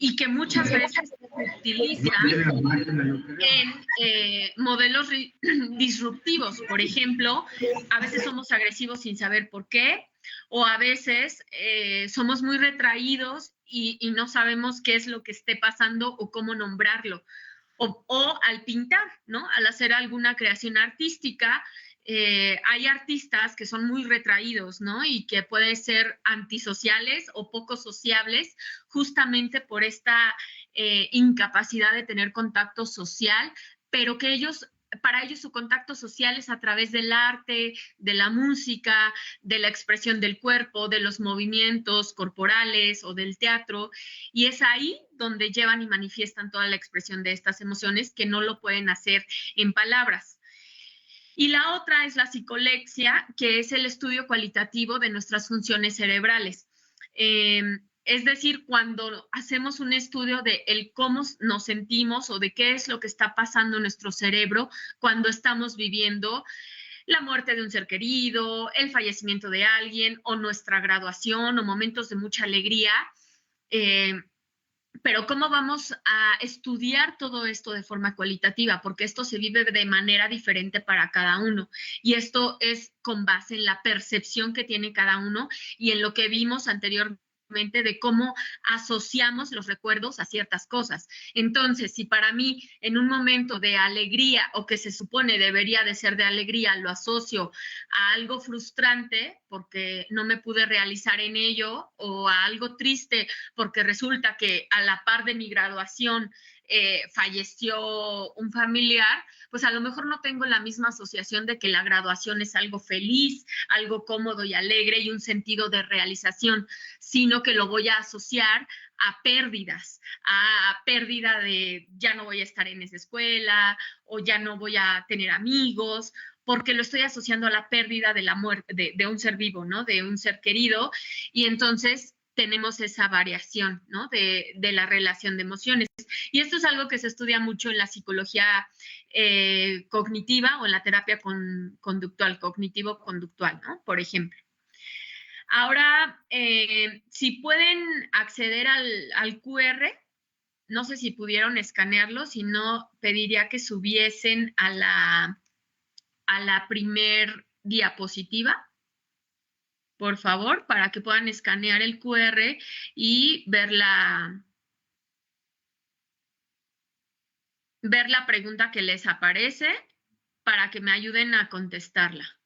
y que muchas veces se utiliza en modelos disruptivos. Por ejemplo, a veces somos agresivos sin saber por qué, o a veces somos muy retraídos y no sabemos qué es lo que esté pasando o cómo nombrarlo. O al pintar, ¿no? Al hacer alguna creación artística, hay artistas que son muy retraídos, ¿no? Y que pueden ser antisociales o poco sociables, justamente por esta incapacidad de tener contacto social, pero que para ellos su contacto social es a través del arte, de la música, de la expresión del cuerpo, de los movimientos corporales o del teatro, y es ahí donde llevan y manifiestan toda la expresión de estas emociones, que no lo pueden hacer en palabras. Y la otra es la psicolexia, que es el estudio cualitativo de nuestras funciones cerebrales. Es decir, cuando hacemos un estudio de el cómo nos sentimos o de qué es lo que está pasando en nuestro cerebro cuando estamos viviendo la muerte de un ser querido, el fallecimiento de alguien, o nuestra graduación, o momentos de mucha alegría. Pero ¿cómo vamos a estudiar todo esto de forma cualitativa? Porque esto se vive de manera diferente para cada uno. Y esto es con base en la percepción que tiene cada uno y en lo que vimos anteriormente de cómo asociamos los recuerdos a ciertas cosas. Entonces, si para mí en un momento de alegría, o que se supone debería de ser de alegría, lo asocio a algo frustrante porque no me pude realizar en ello, o a algo triste porque resulta que a la par de mi graduación falleció un familiar, pues a lo mejor no tengo la misma asociación de que la graduación es algo feliz, algo cómodo y alegre y un sentido de realización, sino que lo voy a asociar a pérdidas, a pérdida de ya no voy a estar en esa escuela, o ya no voy a tener amigos, porque lo estoy asociando a la pérdida de la muerte de un ser vivo, ¿no? De un ser querido, y entonces tenemos esa variación, ¿no? De la relación de emociones. Y esto es algo que se estudia mucho en la psicología cognitiva o en la terapia conductual, cognitivo-conductual, ¿no? Por ejemplo. Ahora, si pueden acceder al QR, no sé si pudieron escanearlo, si no, pediría que subiesen a la primer diapositiva, por favor, para que puedan escanear el QR y ver la pregunta que les aparece para que me ayuden a contestarla.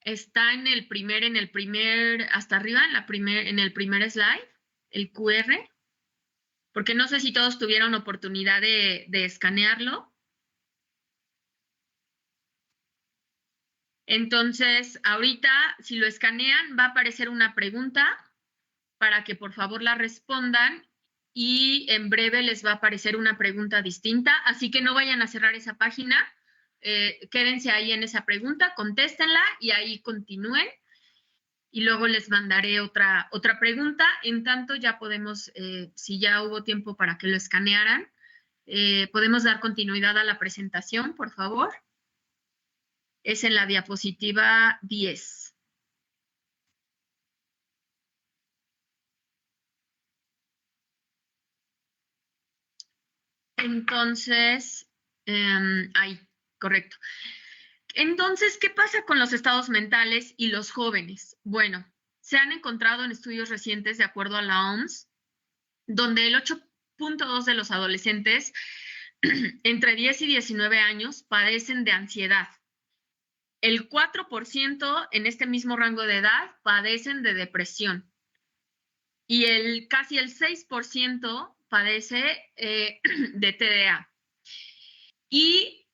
Está en el primer, hasta arriba, en el primer slide, el QR, porque no sé si todos tuvieron oportunidad de escanearlo. Entonces, ahorita, si lo escanean, va a aparecer una pregunta para que por favor la respondan y en breve les va a aparecer una pregunta distinta, así que no vayan a cerrar esa página, quédense ahí en esa pregunta, contéstenla y ahí continúen y luego les mandaré otra pregunta. En tanto ya podemos, si ya hubo tiempo para que lo escanearan, podemos dar continuidad a la presentación, por favor. Es en la diapositiva 10. Entonces, ahí, correcto. Entonces, ¿qué pasa con los estados mentales y los jóvenes? Bueno, se han encontrado en estudios recientes, de acuerdo a la OMS, donde el 8.2 de los adolescentes entre 10 y 19 años padecen de ansiedad. El 4% en este mismo rango de edad padecen de depresión. Y casi el 6% padece de TDA. Y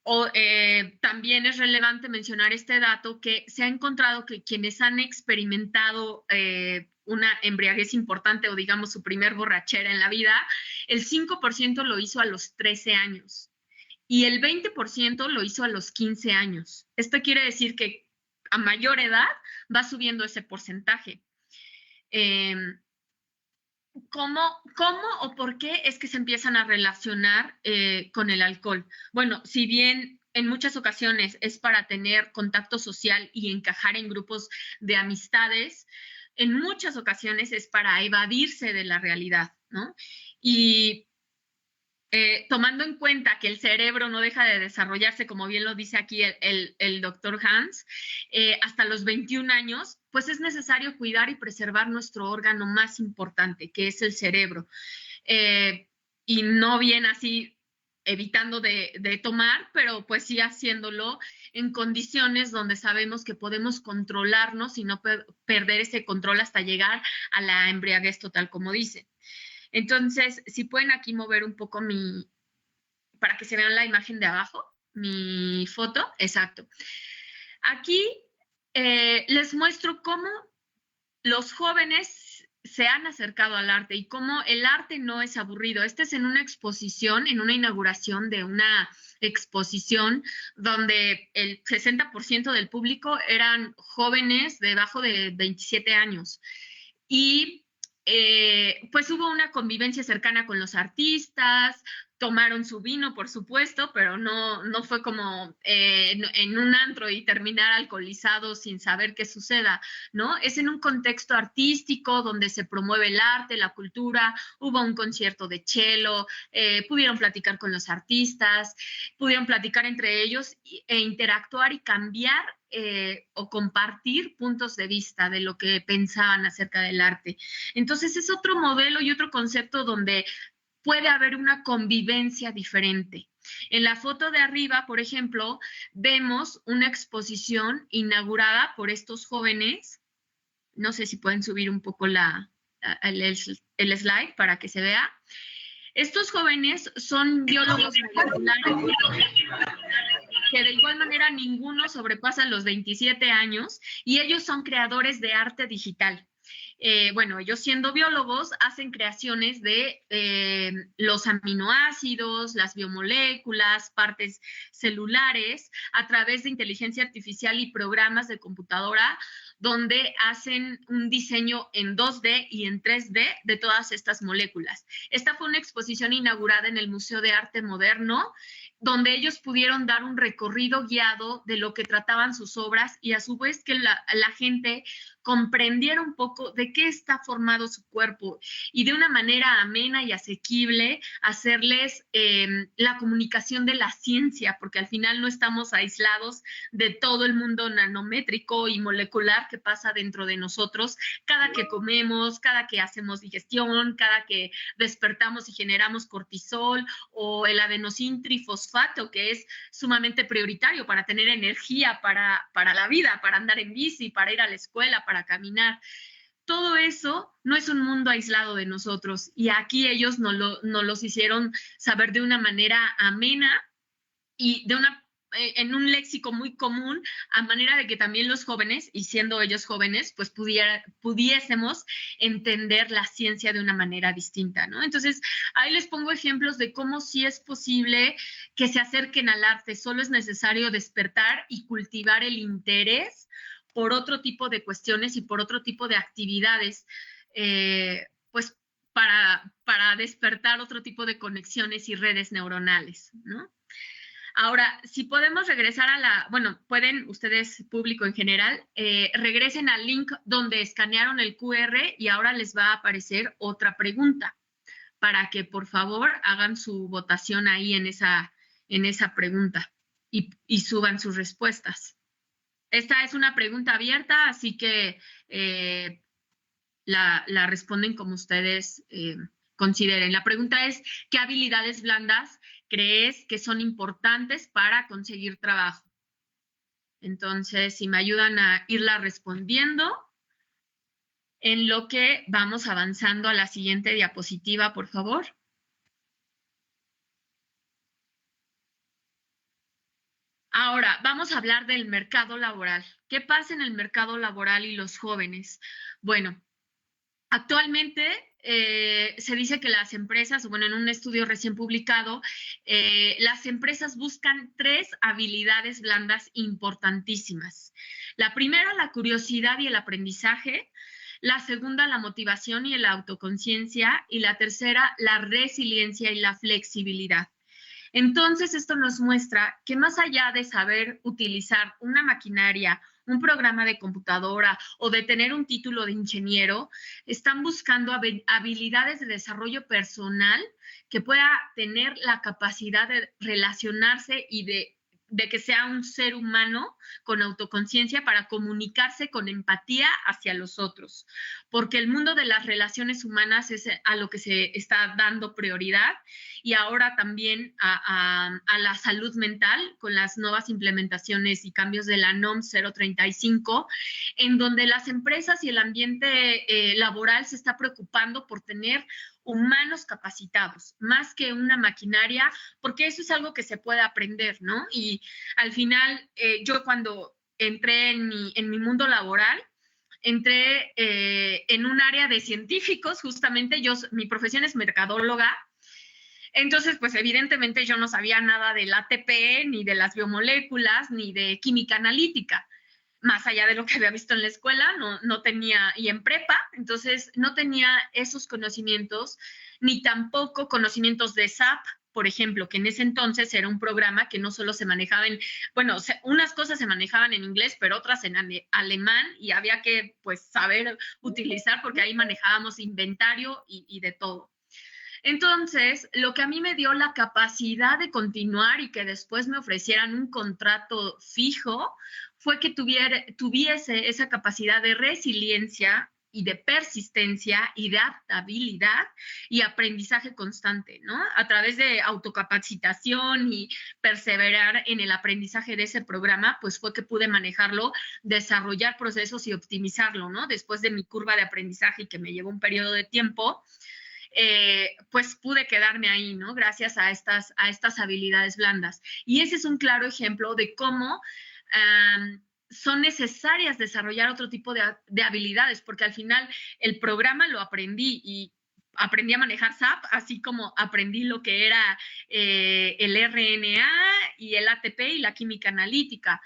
también es relevante mencionar este dato que se ha encontrado que quienes han experimentado una embriaguez importante o digamos su primer borrachera en la vida, el 5% lo hizo a los 13 años y el 20% lo hizo a los 15 años. Esto quiere decir que a mayor edad va subiendo ese porcentaje. ¿Cómo o por qué es que se empiezan a relacionar con el alcohol? Bueno, si bien en muchas ocasiones es para tener contacto social y encajar en grupos de amistades, en muchas ocasiones es para evadirse de la realidad, ¿no? Y tomando en cuenta que el cerebro no deja de desarrollarse, como bien lo dice aquí el doctor Hans, hasta los 21 años, pues es necesario cuidar y preservar nuestro órgano más importante, que es el cerebro. Y no bien así evitando de tomar, pero pues sí haciéndolo en condiciones donde sabemos que podemos controlarnos y no perder ese control hasta llegar a la embriaguez total, como dice. Entonces, si pueden aquí mover un poco para que se vean la imagen de abajo, mi foto, exacto. Aquí les muestro cómo los jóvenes se han acercado al arte y cómo el arte no es aburrido. Este es en una exposición, en una inauguración de una exposición donde el 60% del público eran jóvenes debajo de 27 años. Y pues hubo una convivencia cercana con los artistas, tomaron su vino, por supuesto, pero no fue como en un antro y terminar alcoholizado sin saber qué suceda, ¿no? Es en un contexto artístico donde se promueve el arte, la cultura, hubo un concierto de cello, pudieron platicar con los artistas, pudieron platicar entre ellos e interactuar y cambiar o compartir puntos de vista de lo que pensaban acerca del arte. Entonces es otro modelo y otro concepto donde puede haber una convivencia diferente. En la foto de arriba, por ejemplo, vemos una exposición inaugurada por estos jóvenes. No sé si pueden subir un poco el slide para que se vea. Estos jóvenes son biólogos moleculares que de igual manera ninguno sobrepasa los 27 años y ellos son creadores de arte digital. bueno, ellos siendo biólogos, hacen creaciones de los aminoácidos, las biomoléculas, partes celulares, a través de inteligencia artificial y programas de computadora, donde hacen un diseño en 2D y en 3D de todas estas moléculas. Esta fue una exposición inaugurada en el Museo de Arte Moderno, donde ellos pudieron dar un recorrido guiado de lo que trataban sus obras y a su vez que la gente comprendiera un poco de qué está formado su cuerpo y de una manera amena y asequible hacerles la comunicación de la ciencia, porque al final no estamos aislados de todo el mundo nanométrico y molecular que pasa dentro de nosotros cada que comemos, cada que hacemos digestión, cada que despertamos y generamos cortisol o el adenosín trifosfato, que es sumamente prioritario para tener energía para la vida, para andar en bici, para ir a la escuela, para caminar. Todo eso no es un mundo aislado de nosotros y aquí ellos nos los hicieron saber de una manera amena y en un léxico muy común, a manera de que también los jóvenes, y siendo ellos jóvenes, pues pudiésemos entender la ciencia de una manera distinta, ¿no? Entonces, ahí les pongo ejemplos de cómo sí es posible que se acerquen al arte, solo es necesario despertar y cultivar el interés por otro tipo de cuestiones y por otro tipo de actividades, pues para despertar otro tipo de conexiones y redes neuronales, ¿no? Ahora, si podemos regresar bueno, pueden ustedes, público en general, regresen al link donde escanearon el QR y ahora les va a aparecer otra pregunta para que por favor hagan su votación ahí en esa pregunta y suban sus respuestas. Esta es una pregunta abierta, así que la responden como ustedes consideren. La pregunta es, ¿qué habilidades blandas crees que son importantes para conseguir trabajo? Entonces, si me ayudan a irla respondiendo, en lo que vamos avanzando a la siguiente diapositiva, por favor. Ahora, vamos a hablar del mercado laboral. ¿Qué pasa en el mercado laboral y los jóvenes? Bueno, actualmente se dice que las empresas, bueno, en un estudio recién publicado, las empresas buscan 3 habilidades blandas importantísimas. La primera, la curiosidad y el aprendizaje. La segunda, la motivación y la autoconciencia. Y la tercera, la resiliencia y la flexibilidad. Entonces, esto nos muestra que más allá de saber utilizar una maquinaria, un programa de computadora o de tener un título de ingeniero, están buscando habilidades de desarrollo personal que pueda tener la capacidad de relacionarse y de que sea un ser humano con autoconciencia para comunicarse con empatía hacia los otros, porque el mundo de las relaciones humanas es a lo que se está dando prioridad y ahora también a la salud mental con las nuevas implementaciones y cambios de la NOM 035, en donde las empresas y el ambiente laboral se está preocupando por tener humanos capacitados, más que una maquinaria, porque eso es algo que se puede aprender, ¿no? Y al final, yo cuando entré en mi mundo laboral, entré en un área de científicos, justamente mi profesión es mercadóloga, entonces, pues evidentemente yo no sabía nada del ATP, ni de las biomoléculas, ni de química analítica, más allá de lo que había visto en la escuela, no tenía, y en prepa, entonces no tenía esos conocimientos, ni tampoco conocimientos de SAP, por ejemplo, que en ese entonces era un programa que no solo se manejaba bueno, unas cosas se manejaban en inglés, pero otras en alemán, y había que, pues, saber utilizar, porque ahí manejábamos inventario y de todo. Entonces, lo que a mí me dio la capacidad de continuar y que después me ofrecieran un contrato fijo fue que tuviese esa capacidad de resiliencia y de persistencia y de adaptabilidad y aprendizaje constante, ¿no? A través de autocapacitación y perseverar en el aprendizaje de ese programa, pues fue que pude manejarlo, desarrollar procesos y optimizarlo, ¿no? Después de mi curva de aprendizaje que me llevó un periodo de tiempo, pues pude quedarme ahí, ¿no? Gracias a estas habilidades blandas. Y ese es un claro ejemplo de cómo son necesarias desarrollar otro tipo de habilidades, porque al final el programa lo aprendí y aprendí a manejar SAP, así como aprendí lo que era el RNA y el ATP y la química analítica.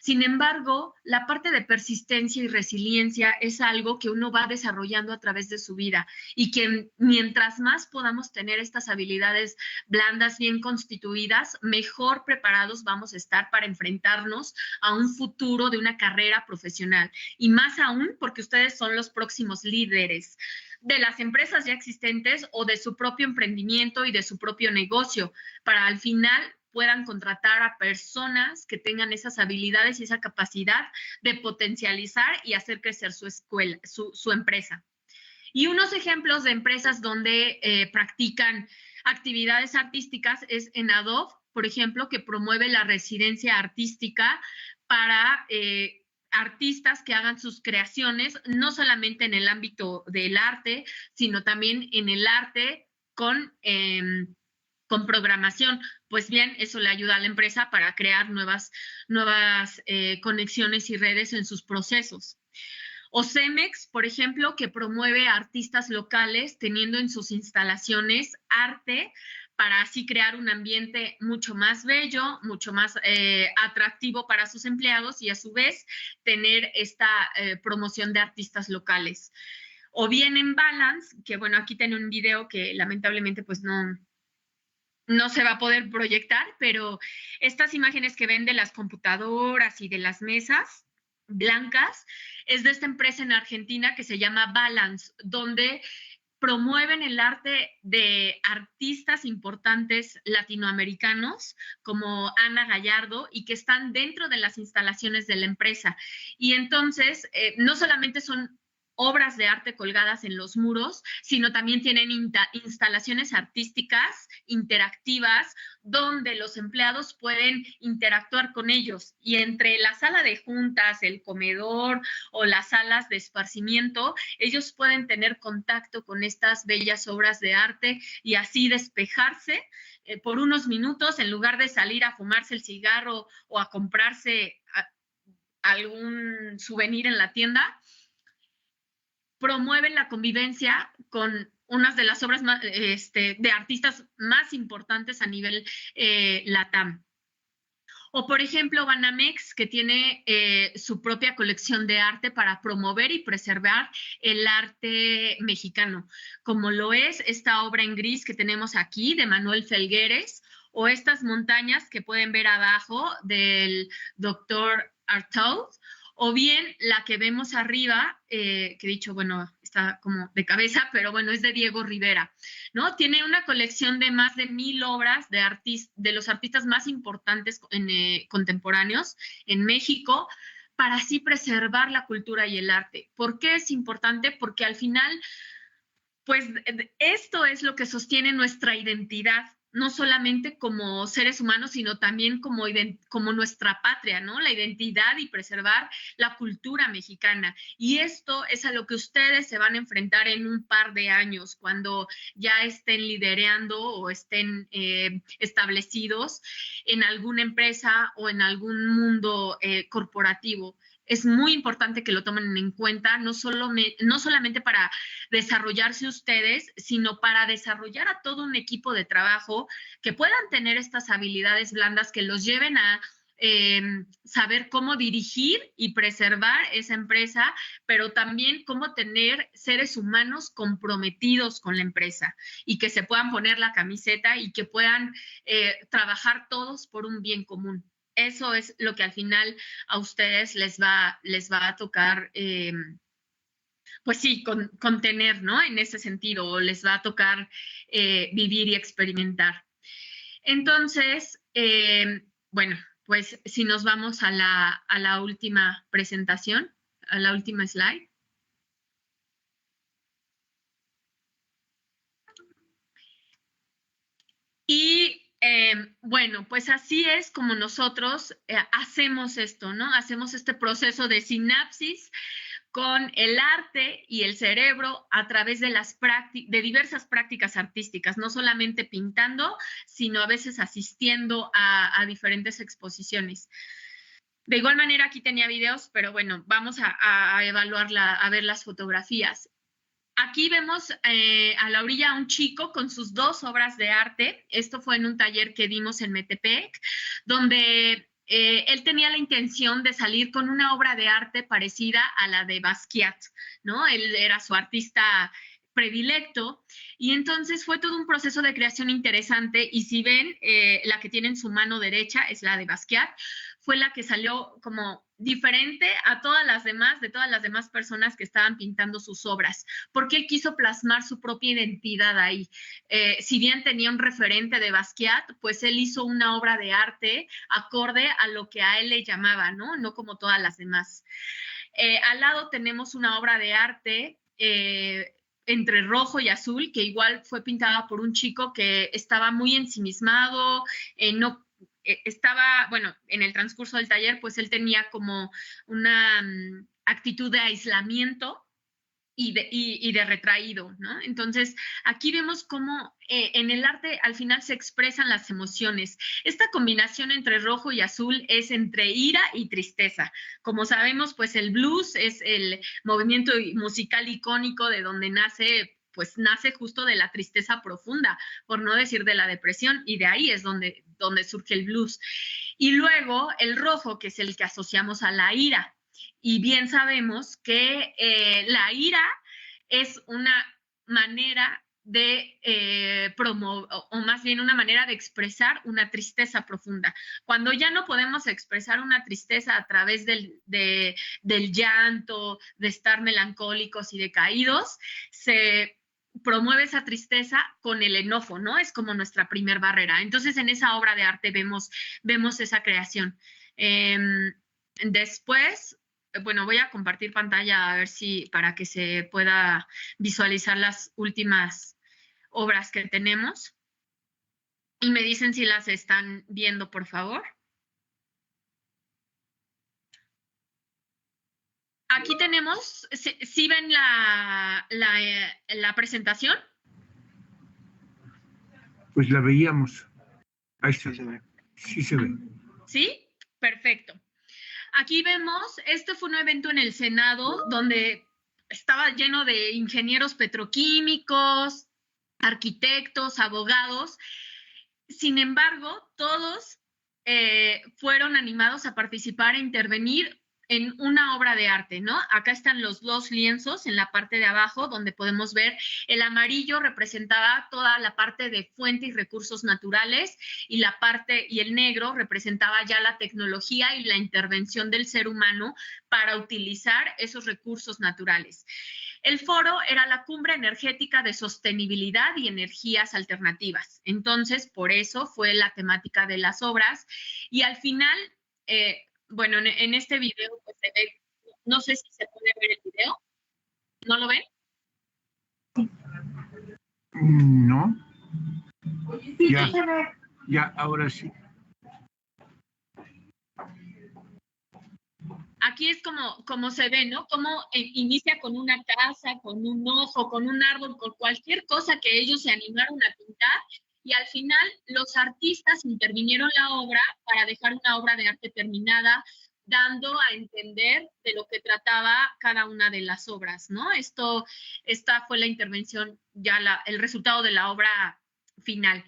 Sin embargo, la parte de persistencia y resiliencia es algo que uno va desarrollando a través de su vida y que mientras más podamos tener estas habilidades blandas bien constituidas, mejor preparados vamos a estar para enfrentarnos a un futuro de una carrera profesional. Y más aún porque ustedes son los próximos líderes de las empresas ya existentes o de su propio emprendimiento y de su propio negocio, para al final puedan contratar a personas que tengan esas habilidades y esa capacidad de potencializar y hacer crecer su escuela, su empresa. Y unos ejemplos de empresas donde practican actividades artísticas es en Adobe, por ejemplo, que promueve la residencia artística para artistas que hagan sus creaciones, no solamente en el ámbito del arte, sino también en el arte con programación. Pues bien, eso le ayuda a la empresa para crear nuevas conexiones y redes en sus procesos. O Cemex, por ejemplo, que promueve a artistas locales teniendo en sus instalaciones arte para así crear un ambiente mucho más bello, mucho más atractivo para sus empleados y a su vez tener esta promoción de artistas locales. O bien en Balance, que bueno, aquí tiene un video que lamentablemente pues no se va a poder proyectar, pero estas imágenes que ven de las computadoras y de las mesas blancas es de esta empresa en Argentina que se llama Balance, donde promueven el arte de artistas importantes latinoamericanos como Ana Gallardo y que están dentro de las instalaciones de la empresa. Y entonces, no solamente son obras de arte colgadas en los muros, sino también tienen instalaciones artísticas interactivas donde los empleados pueden interactuar con ellos. Y entre la sala de juntas, el comedor o las salas de esparcimiento, ellos pueden tener contacto con estas bellas obras de arte y así despejarse por unos minutos en lugar de salir a fumarse el cigarro o a comprarse algún souvenir en la tienda. Promueven la convivencia con unas de las obras más, de artistas más importantes a nivel LATAM. O, por ejemplo, Banamex, que tiene su propia colección de arte para promover y preservar el arte mexicano, como lo es esta obra en gris que tenemos aquí de Manuel Felgueres, o estas montañas que pueden ver abajo del doctor Artaud, o bien la que vemos arriba, que he dicho, bueno, está como de cabeza, pero bueno, es de Diego Rivera, ¿no? Tiene una colección de más de 1000 obras de los artistas más importantes contemporáneos en México, para así preservar la cultura y el arte. ¿Por qué es importante? Porque al final, pues esto es lo que sostiene nuestra identidad, no solamente como seres humanos, sino también como nuestra patria, ¿no? La identidad y preservar la cultura mexicana. Y esto es a lo que ustedes se van a enfrentar en un par de años, cuando ya estén liderando o estén establecidos en alguna empresa o en algún mundo corporativo. Es muy importante que lo tomen en cuenta, no solamente para desarrollarse ustedes, sino para desarrollar a todo un equipo de trabajo que puedan tener estas habilidades blandas que los lleven a saber cómo dirigir y preservar esa empresa, pero también cómo tener seres humanos comprometidos con la empresa y que se puedan poner la camiseta y que puedan trabajar todos por un bien común. Eso es lo que al final a ustedes les va a tocar, pues sí, contener, ¿no? En ese sentido, o les va a tocar vivir y experimentar. Entonces, bueno, pues si nos vamos a la última presentación, a la última slide. Y bueno, pues así es como nosotros hacemos esto, ¿no? Hacemos este proceso de sinapsis con el arte y el cerebro a través de diversas prácticas artísticas, no solamente pintando, sino a veces asistiendo a diferentes exposiciones. De igual manera aquí tenía videos, pero bueno, vamos a evaluarla, a ver las fotografías. Aquí vemos a la orilla a un chico con sus 2 obras de arte. Esto fue en un taller que dimos en Metepec, donde él tenía la intención de salir con una obra de arte parecida a la de Basquiat, ¿no? Él era su artista predilecto, y entonces fue todo un proceso de creación interesante, y si ven, la que tiene en su mano derecha es la de Basquiat, fue la que salió como diferente a todas las demás, de todas las demás personas que estaban pintando sus obras, porque él quiso plasmar su propia identidad ahí. Si bien tenía un referente de Basquiat, pues él hizo una obra de arte acorde a lo que a él le llamaba, ¿no? No como todas las demás. Al lado tenemos una obra de arte entre rojo y azul, que igual fue pintada por un chico que estaba muy ensimismado, no estaba, bueno, en el transcurso del taller, pues él tenía como una actitud de aislamiento y de retraído, ¿no? Entonces, aquí vemos cómo en el arte al final se expresan las emociones. Esta combinación entre rojo y azul es entre ira y tristeza. Como sabemos, pues el blues es el movimiento musical icónico de donde nace, pues nace justo de la tristeza profunda, por no decir de la depresión, y de ahí es donde surge el blues. Y luego el rojo, que es el que asociamos a la ira. Y bien sabemos que la ira es una manera de promover, o más bien una manera de expresar una tristeza profunda. Cuando ya no podemos expresar una tristeza a través del llanto, de estar melancólicos y decaídos, se promueve esa tristeza con el enojo, ¿no? Es como nuestra primer barrera. Entonces, en esa obra de arte vemos esa creación. Después, bueno, voy a compartir pantalla a ver si para que se pueda visualizar las últimas obras que tenemos. Y me dicen si las están viendo, por favor. Aquí tenemos, ¿sí ven la presentación? Pues la veíamos. Ahí está. Sí se ve. Sí se ve. ¿Sí? Perfecto. Aquí vemos, este fue un evento en el Senado donde estaba lleno de ingenieros petroquímicos, arquitectos, abogados. Sin embargo, todos fueron animados a participar e intervenir en una obra de arte, ¿no? Acá están los 2 lienzos en la parte de abajo, donde podemos ver el amarillo representaba toda la parte de fuente y recursos naturales, y el negro representaba ya la tecnología y la intervención del ser humano para utilizar esos recursos naturales. El foro era la cumbre energética de sostenibilidad y energías alternativas. Entonces, por eso fue la temática de las obras. Y al final, bueno, en este video pues, se ve, no sé si se puede ver el video. ¿No lo ven? No. Sí, Ya. se ve. Ya, ahora sí. Aquí es como se ve, ¿no? Como inicia con una casa, con un ojo, con un árbol, con cualquier cosa que ellos se animaron a pintar, y al final los artistas intervinieron la obra para dejar una obra de arte terminada, dando a entender de lo que trataba cada una de las obras, ¿no? Esta fue la intervención, ya el resultado de la obra final.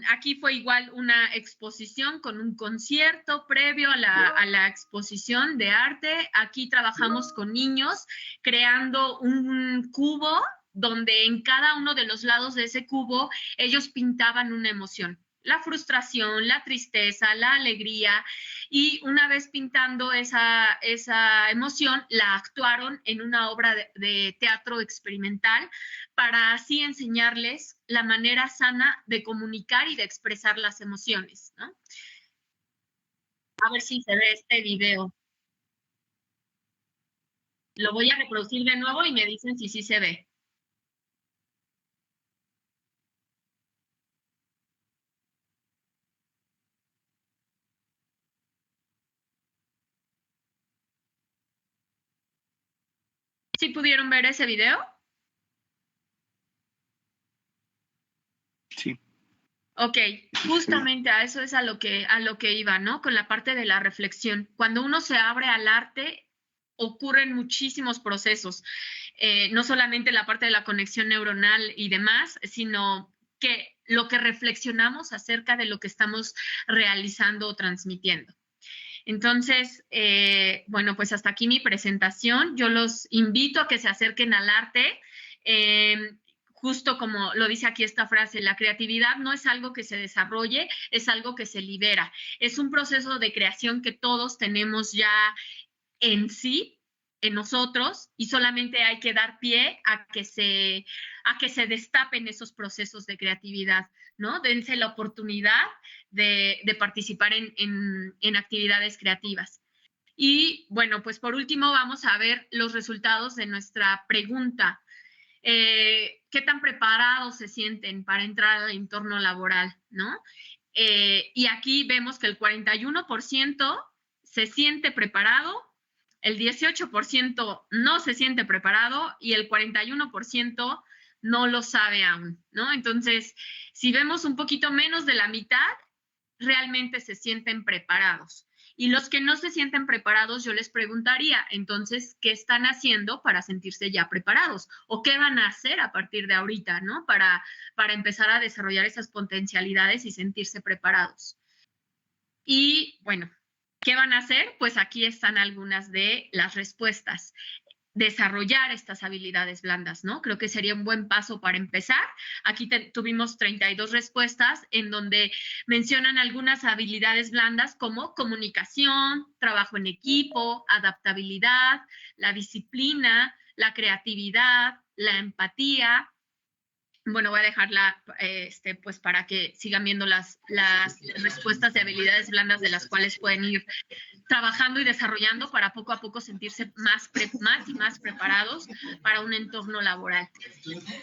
Aquí fue igual una exposición con un concierto previo a la exposición de arte. Aquí trabajamos con niños creando un cubo donde en cada uno de los lados de ese cubo ellos pintaban una emoción. La frustración, la tristeza, la alegría, y una vez pintando esa emoción, la actuaron en una obra de teatro experimental para así enseñarles la manera sana de comunicar y de expresar las emociones, ¿no? A ver si se ve este video. Lo voy a reproducir de nuevo y me dicen si sí se ve. ¿Sí pudieron ver ese video? Sí. Ok, justamente a eso es a lo que iba, ¿no? Con la parte de la reflexión. Cuando uno se abre al arte, ocurren muchísimos procesos. No solamente la parte de la conexión neuronal y demás, sino que lo que reflexionamos acerca de lo que estamos realizando o transmitiendo. Entonces, bueno, pues hasta aquí mi presentación. Yo los invito a que se acerquen al arte. Justo como lo dice aquí esta frase, la creatividad no es algo que se desarrolle, es algo que se libera. Es un proceso de creación que todos tenemos ya en sí, en nosotros, y solamente hay que dar pie a que se destapen esos procesos de creatividad, ¿no? Dense la oportunidad de participar en actividades creativas. Y bueno, pues por último vamos a ver los resultados de nuestra pregunta. ¿Qué tan preparados se sienten para entrar al entorno laboral, ¿no? Y aquí vemos que el 41% se siente preparado, el 18% no se siente preparado y el 41% no lo sabe aún, ¿no? Entonces, si vemos un poquito menos de la mitad, realmente se sienten preparados. Y los que no se sienten preparados, yo les preguntaría, entonces, ¿qué están haciendo para sentirse ya preparados? ¿O qué van a hacer a partir de ahorita, ¿no? Para empezar a desarrollar esas potencialidades y sentirse preparados. Y bueno, ¿qué van a hacer? Pues aquí están algunas de las respuestas. Desarrollar estas habilidades blandas, ¿no? Creo que sería un buen paso para empezar. Aquí tuvimos 32 respuestas en donde mencionan algunas habilidades blandas como comunicación, trabajo en equipo, adaptabilidad, la disciplina, la creatividad, la empatía. Bueno, voy a dejarla pues para que sigan viendo las respuestas de habilidades blandas de las cuales pueden ir trabajando y desarrollando para poco a poco sentirse más y más preparados para un entorno laboral.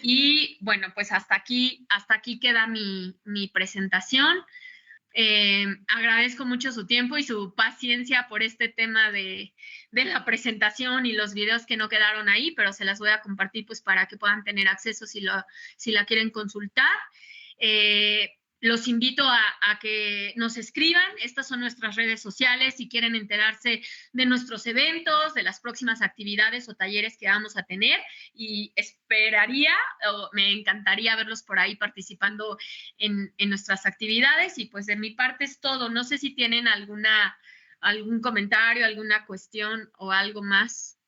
Y bueno, pues hasta aquí queda mi presentación. Agradezco mucho su tiempo y su paciencia por este tema de la presentación y los videos que no quedaron ahí, pero se las voy a compartir pues para que puedan tener acceso si la quieren consultar. Los invito a que nos escriban. Estas son nuestras redes sociales si quieren enterarse de nuestros eventos, de las próximas actividades o talleres que vamos a tener, y me encantaría verlos por ahí participando en nuestras actividades. Y pues de mi parte es todo. No sé si tienen algún comentario, alguna cuestión o algo más.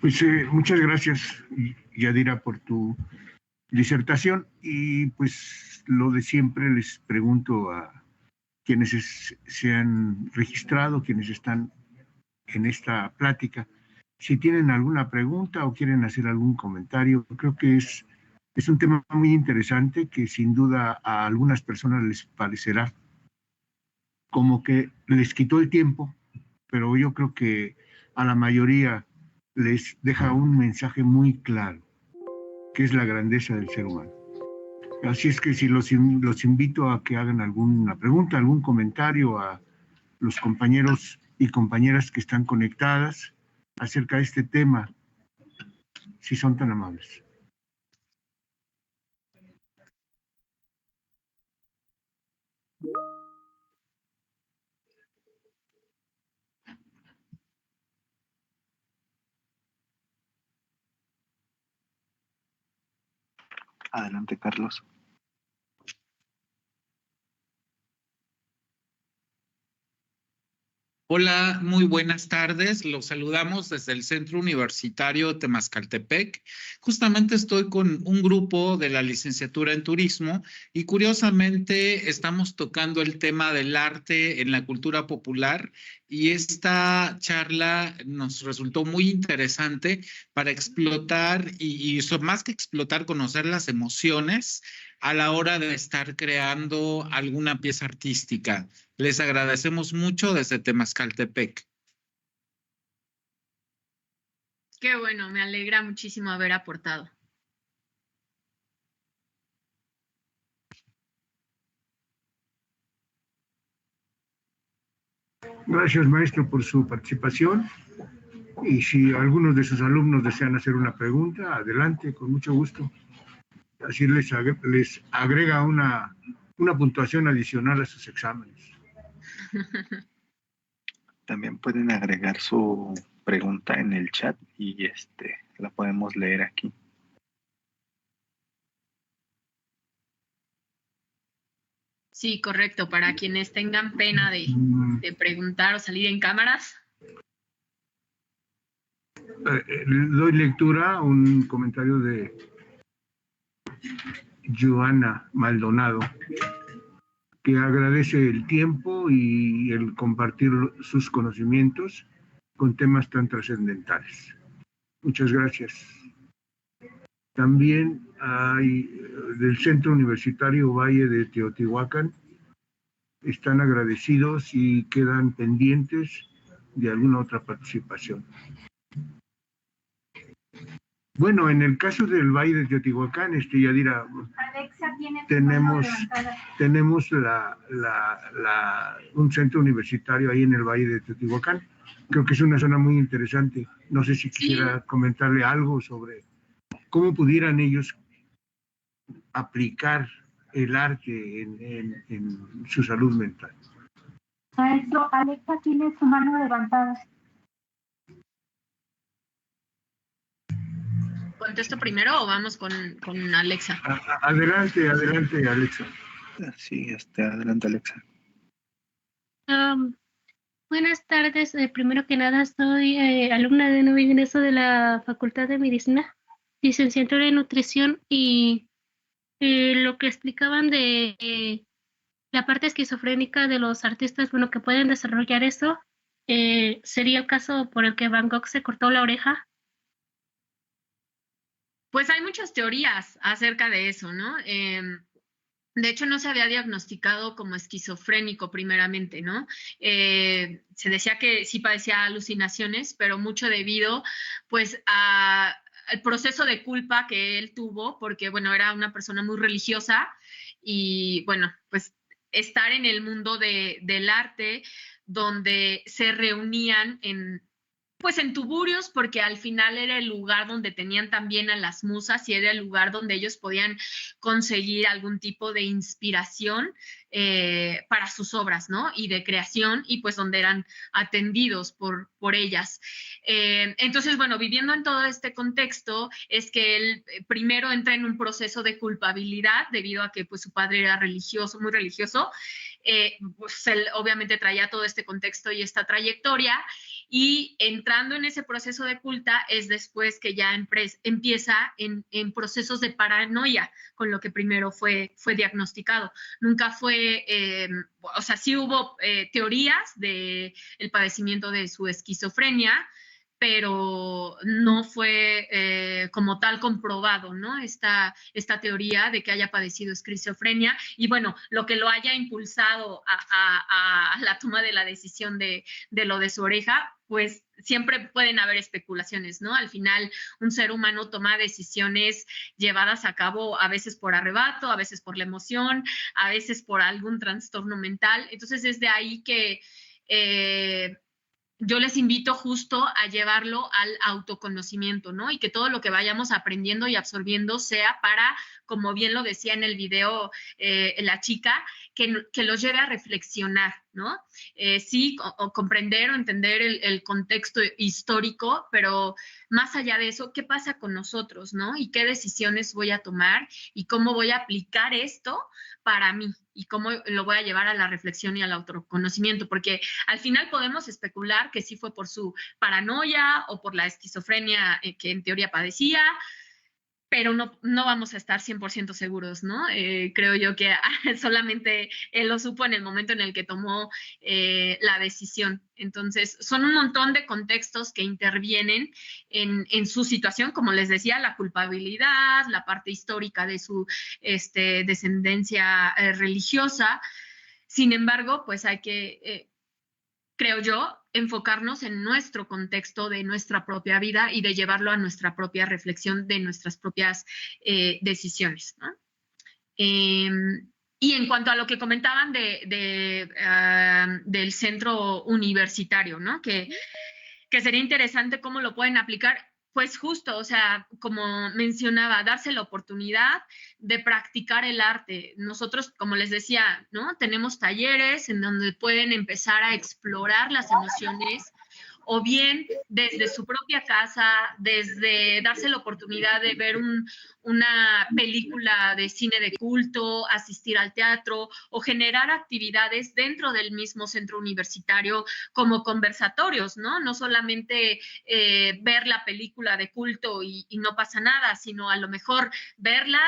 Pues muchas gracias, Yadira, por tu disertación, y pues lo de siempre les pregunto a quienes se han registrado, quienes están en esta plática, si tienen alguna pregunta o quieren hacer algún comentario. Creo que es un tema muy interesante que sin duda a algunas personas les parecerá como que les quitó el tiempo, pero yo creo que a la mayoría les deja un mensaje muy claro, que es la grandeza del ser humano. Así es que si los invito a que hagan alguna pregunta, algún comentario a los compañeros y compañeras que están conectadas acerca de este tema, si son tan amables. Adelante, Carlos. Hola, muy buenas tardes. Los saludamos desde el Centro Universitario Temazcaltepec. Justamente estoy con un grupo de la licenciatura en turismo y curiosamente estamos tocando el tema del arte en la cultura popular, y esta charla nos resultó muy interesante para explotar y más que explotar, conocer las emociones a la hora de estar creando alguna pieza artística. Les agradecemos mucho desde Temazcaltepec. Qué bueno, me alegra muchísimo haber aportado. Gracias, maestro, por su participación. Y si algunos de sus alumnos desean hacer una pregunta, adelante, con mucho gusto. así les agrega una puntuación adicional a sus exámenes. También pueden agregar su pregunta en el chat y la podemos leer aquí. Sí, correcto. Para quienes tengan pena de preguntar o salir en cámaras. Doy lectura a un comentario de Joana Maldonado, que agradece el tiempo y el compartir sus conocimientos con temas tan trascendentales. Muchas gracias. También hay del Centro Universitario Valle de Teotihuacán, están agradecidos y quedan pendientes de alguna otra participación. Bueno, en el caso del Valle de Teotihuacán, Yadira, tenemos un centro universitario ahí en el Valle de Teotihuacán. Creo que es una zona muy interesante. No sé si quisiera comentarle algo sobre cómo pudieran ellos aplicar el arte en su salud mental. Maestro, Alexa tiene su mano levantada. ¿Contesto primero o vamos con Alexa? Adelante, Alexa. Sí, adelante, Alexa. Buenas tardes. Primero que nada, soy alumna de nuevo ingreso de la Facultad de Medicina, licenciatura en Nutrición, y lo que explicaban de la parte esquizofrénica de los artistas, bueno, que pueden desarrollar eso, sería el caso por el que Van Gogh se cortó la oreja. Pues hay muchas teorías acerca de eso, ¿no? De hecho, no se había diagnosticado como esquizofrénico primeramente, ¿no? Se decía que sí padecía alucinaciones, pero mucho debido, pues, al proceso de culpa que él tuvo, porque, bueno, era una persona muy religiosa y, bueno, pues, estar en el mundo del arte donde se reunían en tuburios, porque al final era el lugar donde tenían también a las musas y era el lugar donde ellos podían conseguir algún tipo de inspiración para sus obras, ¿no? Y de creación, y pues donde eran atendidos por ellas. Entonces, bueno, viviendo en todo este contexto, es que él primero entra en un proceso de culpabilidad debido a que pues su padre era religioso, muy religioso. Pues él obviamente traía todo este contexto y esta trayectoria, y entrando en ese proceso de culpa es después que ya empieza en procesos de paranoia, con lo que primero fue diagnosticado. Nunca fue, o sea, sí hubo teorías del padecimiento de su esquizofrenia, pero no fue como tal comprobado, ¿no? Esta teoría de que haya padecido esquizofrenia, y bueno, lo que lo haya impulsado a la toma de la decisión de lo de su oreja, pues siempre pueden haber especulaciones, ¿no? Al final, un ser humano toma decisiones llevadas a cabo a veces por arrebato, a veces por la emoción, a veces por algún trastorno mental. Entonces, es de ahí que yo les invito justo a llevarlo al autoconocimiento, ¿no? Y que todo lo que vayamos aprendiendo y absorbiendo sea para, como bien lo decía en el video la chica, que los lleve a reflexionar, ¿no? Sí, o comprender o entender el contexto histórico, pero más allá de eso, ¿qué pasa con nosotros, ¿no? Y qué decisiones voy a tomar y cómo voy a aplicar esto para mí y cómo lo voy a llevar a la reflexión y al autoconocimiento, porque al final podemos especular que sí fue por su paranoia o por la esquizofrenia que en teoría padecía, pero no vamos a estar 100% seguros, ¿no? Creo yo que solamente él lo supo en el momento en el que tomó la decisión. Entonces, son un montón de contextos que intervienen en su situación, como les decía, la culpabilidad, la parte histórica de su descendencia religiosa. Sin embargo, pues hay que, creo yo, enfocarnos en nuestro contexto de nuestra propia vida y de llevarlo a nuestra propia reflexión de nuestras propias decisiones, ¿no? Y en cuanto a lo que comentaban del centro universitario, ¿no? Que sería interesante cómo lo pueden aplicar. Pues justo, o sea, como mencionaba, darse la oportunidad de practicar el arte. Nosotros, como les decía, ¿no? Tenemos talleres en donde pueden empezar a explorar las emociones, o bien desde su propia casa, desde darse la oportunidad de ver una película de cine de culto, asistir al teatro o generar actividades dentro del mismo centro universitario como conversatorios, ¿no? No solamente ver la película de culto y no pasa nada, sino a lo mejor verla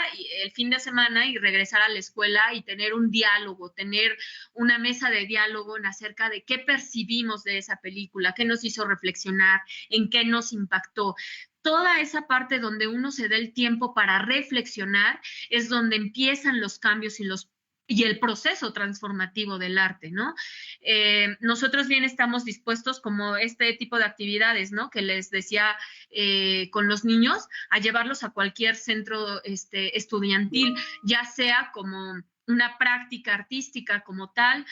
el fin de semana y regresar a la escuela y tener un diálogo, tener una mesa de diálogo en acerca de qué percibimos de esa película, qué nos hizo reflexionar, en qué nos impactó. Toda esa parte donde uno se da el tiempo para reflexionar es donde empiezan los cambios y el proceso transformativo del arte, ¿no? Nosotros bien estamos dispuestos, como este tipo de actividades, ¿no? Que les decía con los niños, a llevarlos a cualquier centro estudiantil, ya sea como una práctica artística como tal,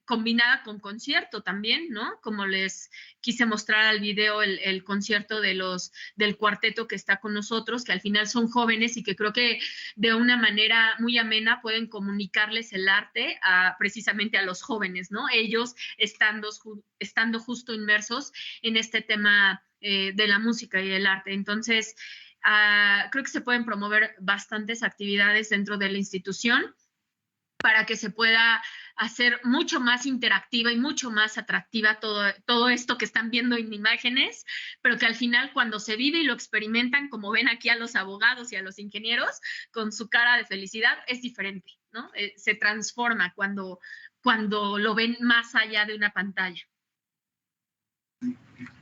combinada con concierto también, ¿no? Como les quise mostrar al video el concierto del cuarteto que está con nosotros, que al final son jóvenes y que creo que de una manera muy amena pueden comunicarles el arte precisamente a los jóvenes, ¿no? Ellos estando justo inmersos en este tema de la música y el arte. Entonces, creo que se pueden promover bastantes actividades dentro de la institución para que se pueda hacer mucho más interactiva y mucho más atractiva todo esto que están viendo en imágenes, pero que al final cuando se vive y lo experimentan, como ven aquí a los abogados y a los ingenieros, con su cara de felicidad, es diferente, ¿no? Se transforma cuando lo ven más allá de una pantalla.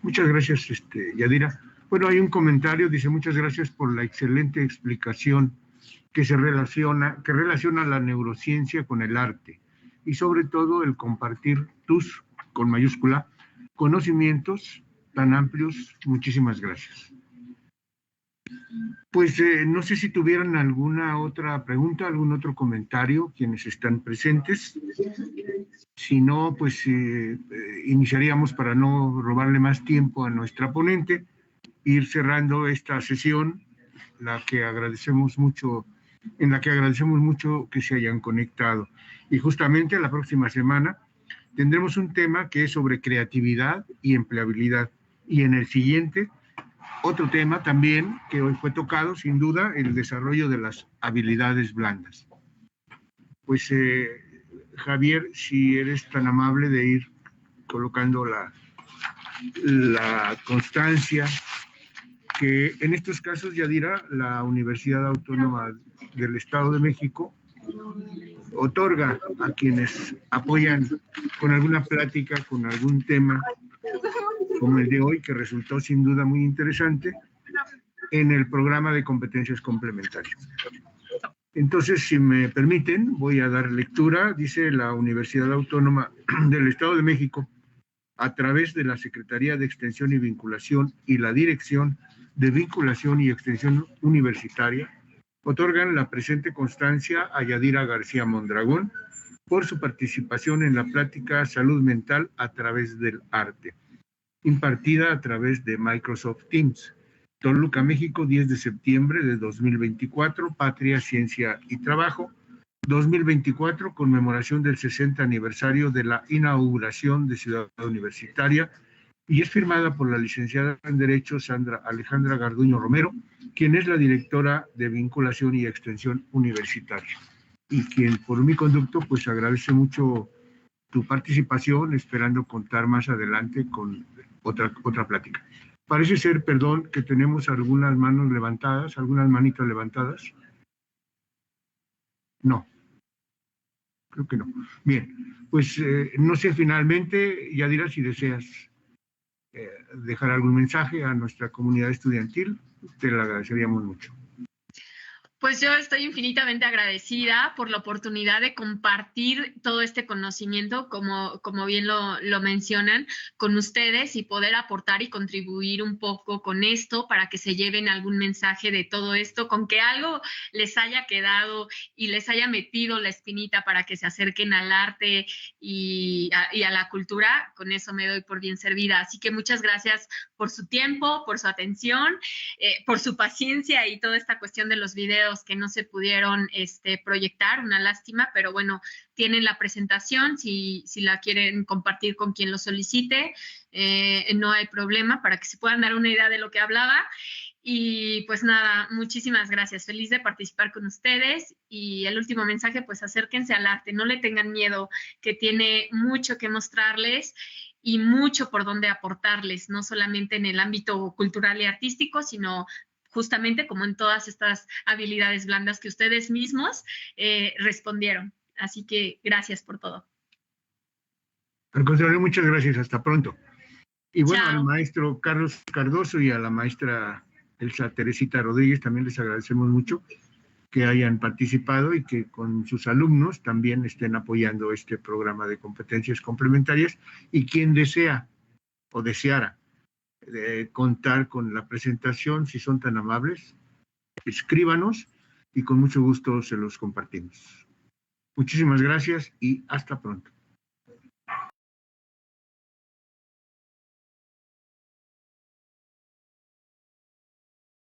Muchas gracias, Yadira. Bueno, hay un comentario, dice, muchas gracias por la excelente explicación que relaciona la neurociencia con el arte y sobre todo el compartir tus, con mayúscula, conocimientos tan amplios. Muchísimas gracias. Pues no sé si tuvieran alguna otra pregunta, algún otro comentario, quienes están presentes. Si no, pues iniciaríamos, para no robarle más tiempo a nuestra ponente, ir cerrando esta sesión, en la que agradecemos mucho que se hayan conectado. Y justamente la próxima semana tendremos un tema que es sobre creatividad y empleabilidad. Y en el siguiente, otro tema también que hoy fue tocado, sin duda, el desarrollo de las habilidades blandas. Pues Javier, si eres tan amable de ir colocando la constancia que en estos casos, Yadira, la Universidad Autónoma del Estado de México otorga a quienes apoyan con alguna plática, con algún tema, como el de hoy, que resultó sin duda muy interesante, en el programa de competencias complementarias. Entonces, si me permiten, voy a dar lectura. Dice: la Universidad Autónoma del Estado de México, a través de la Secretaría de Extensión y Vinculación y la Dirección de Vinculación y Extensión Universitaria, otorgan la presente constancia a Yadira García Mondragón por su participación en la plática Salud Mental a través del arte, impartida a través de Microsoft Teams. Toluca, México, 10 de septiembre de 2024, Patria, Ciencia y Trabajo. 2024, conmemoración del 60 aniversario de la inauguración de Ciudad Universitaria, y es firmada por la licenciada en Derecho Sandra Alejandra Garduño Romero, quien es la directora de Vinculación y Extensión Universitaria, y quien por mi conducto pues agradece mucho tu participación, esperando contar más adelante con otra plática. Parece ser, perdón, que tenemos algunas manos levantadas, algunas manitas levantadas. No. Creo que no. Bien, pues no sé, finalmente, Yadira, si deseas dejar algún mensaje a nuestra comunidad estudiantil, te lo agradeceríamos mucho. Pues yo estoy infinitamente agradecida por la oportunidad de compartir todo este conocimiento, como bien lo mencionan, con ustedes y poder aportar y contribuir un poco con esto para que se lleven algún mensaje de todo esto, con que algo les haya quedado y les haya metido la espinita para que se acerquen al arte y a la cultura. Con eso me doy por bien servida. Así que muchas gracias por su tiempo, por su atención, por su paciencia y toda esta cuestión de los videos que no se pudieron proyectar, una lástima, pero bueno, tienen la presentación, si la quieren compartir con quien lo solicite, no hay problema, para que se puedan dar una idea de lo que hablaba. Y pues nada, muchísimas gracias, feliz de participar con ustedes. Y el último mensaje, pues acérquense al arte, no le tengan miedo, que tiene mucho que mostrarles y mucho por donde aportarles, no solamente en el ámbito cultural y artístico, sino justamente como en todas estas habilidades blandas que ustedes mismos respondieron. Así que gracias por todo. Al contrario, muchas gracias. Hasta pronto. Y bueno, Chao. al maestro Carlos Cardoso y a la maestra Elsa Teresita Rodríguez también les agradecemos mucho que hayan participado y que con sus alumnos también estén apoyando este programa de competencias complementarias. Y quien desea o deseara contar con la presentación, si son tan amables, escríbanos y con mucho gusto se los compartimos. Muchísimas gracias y hasta pronto.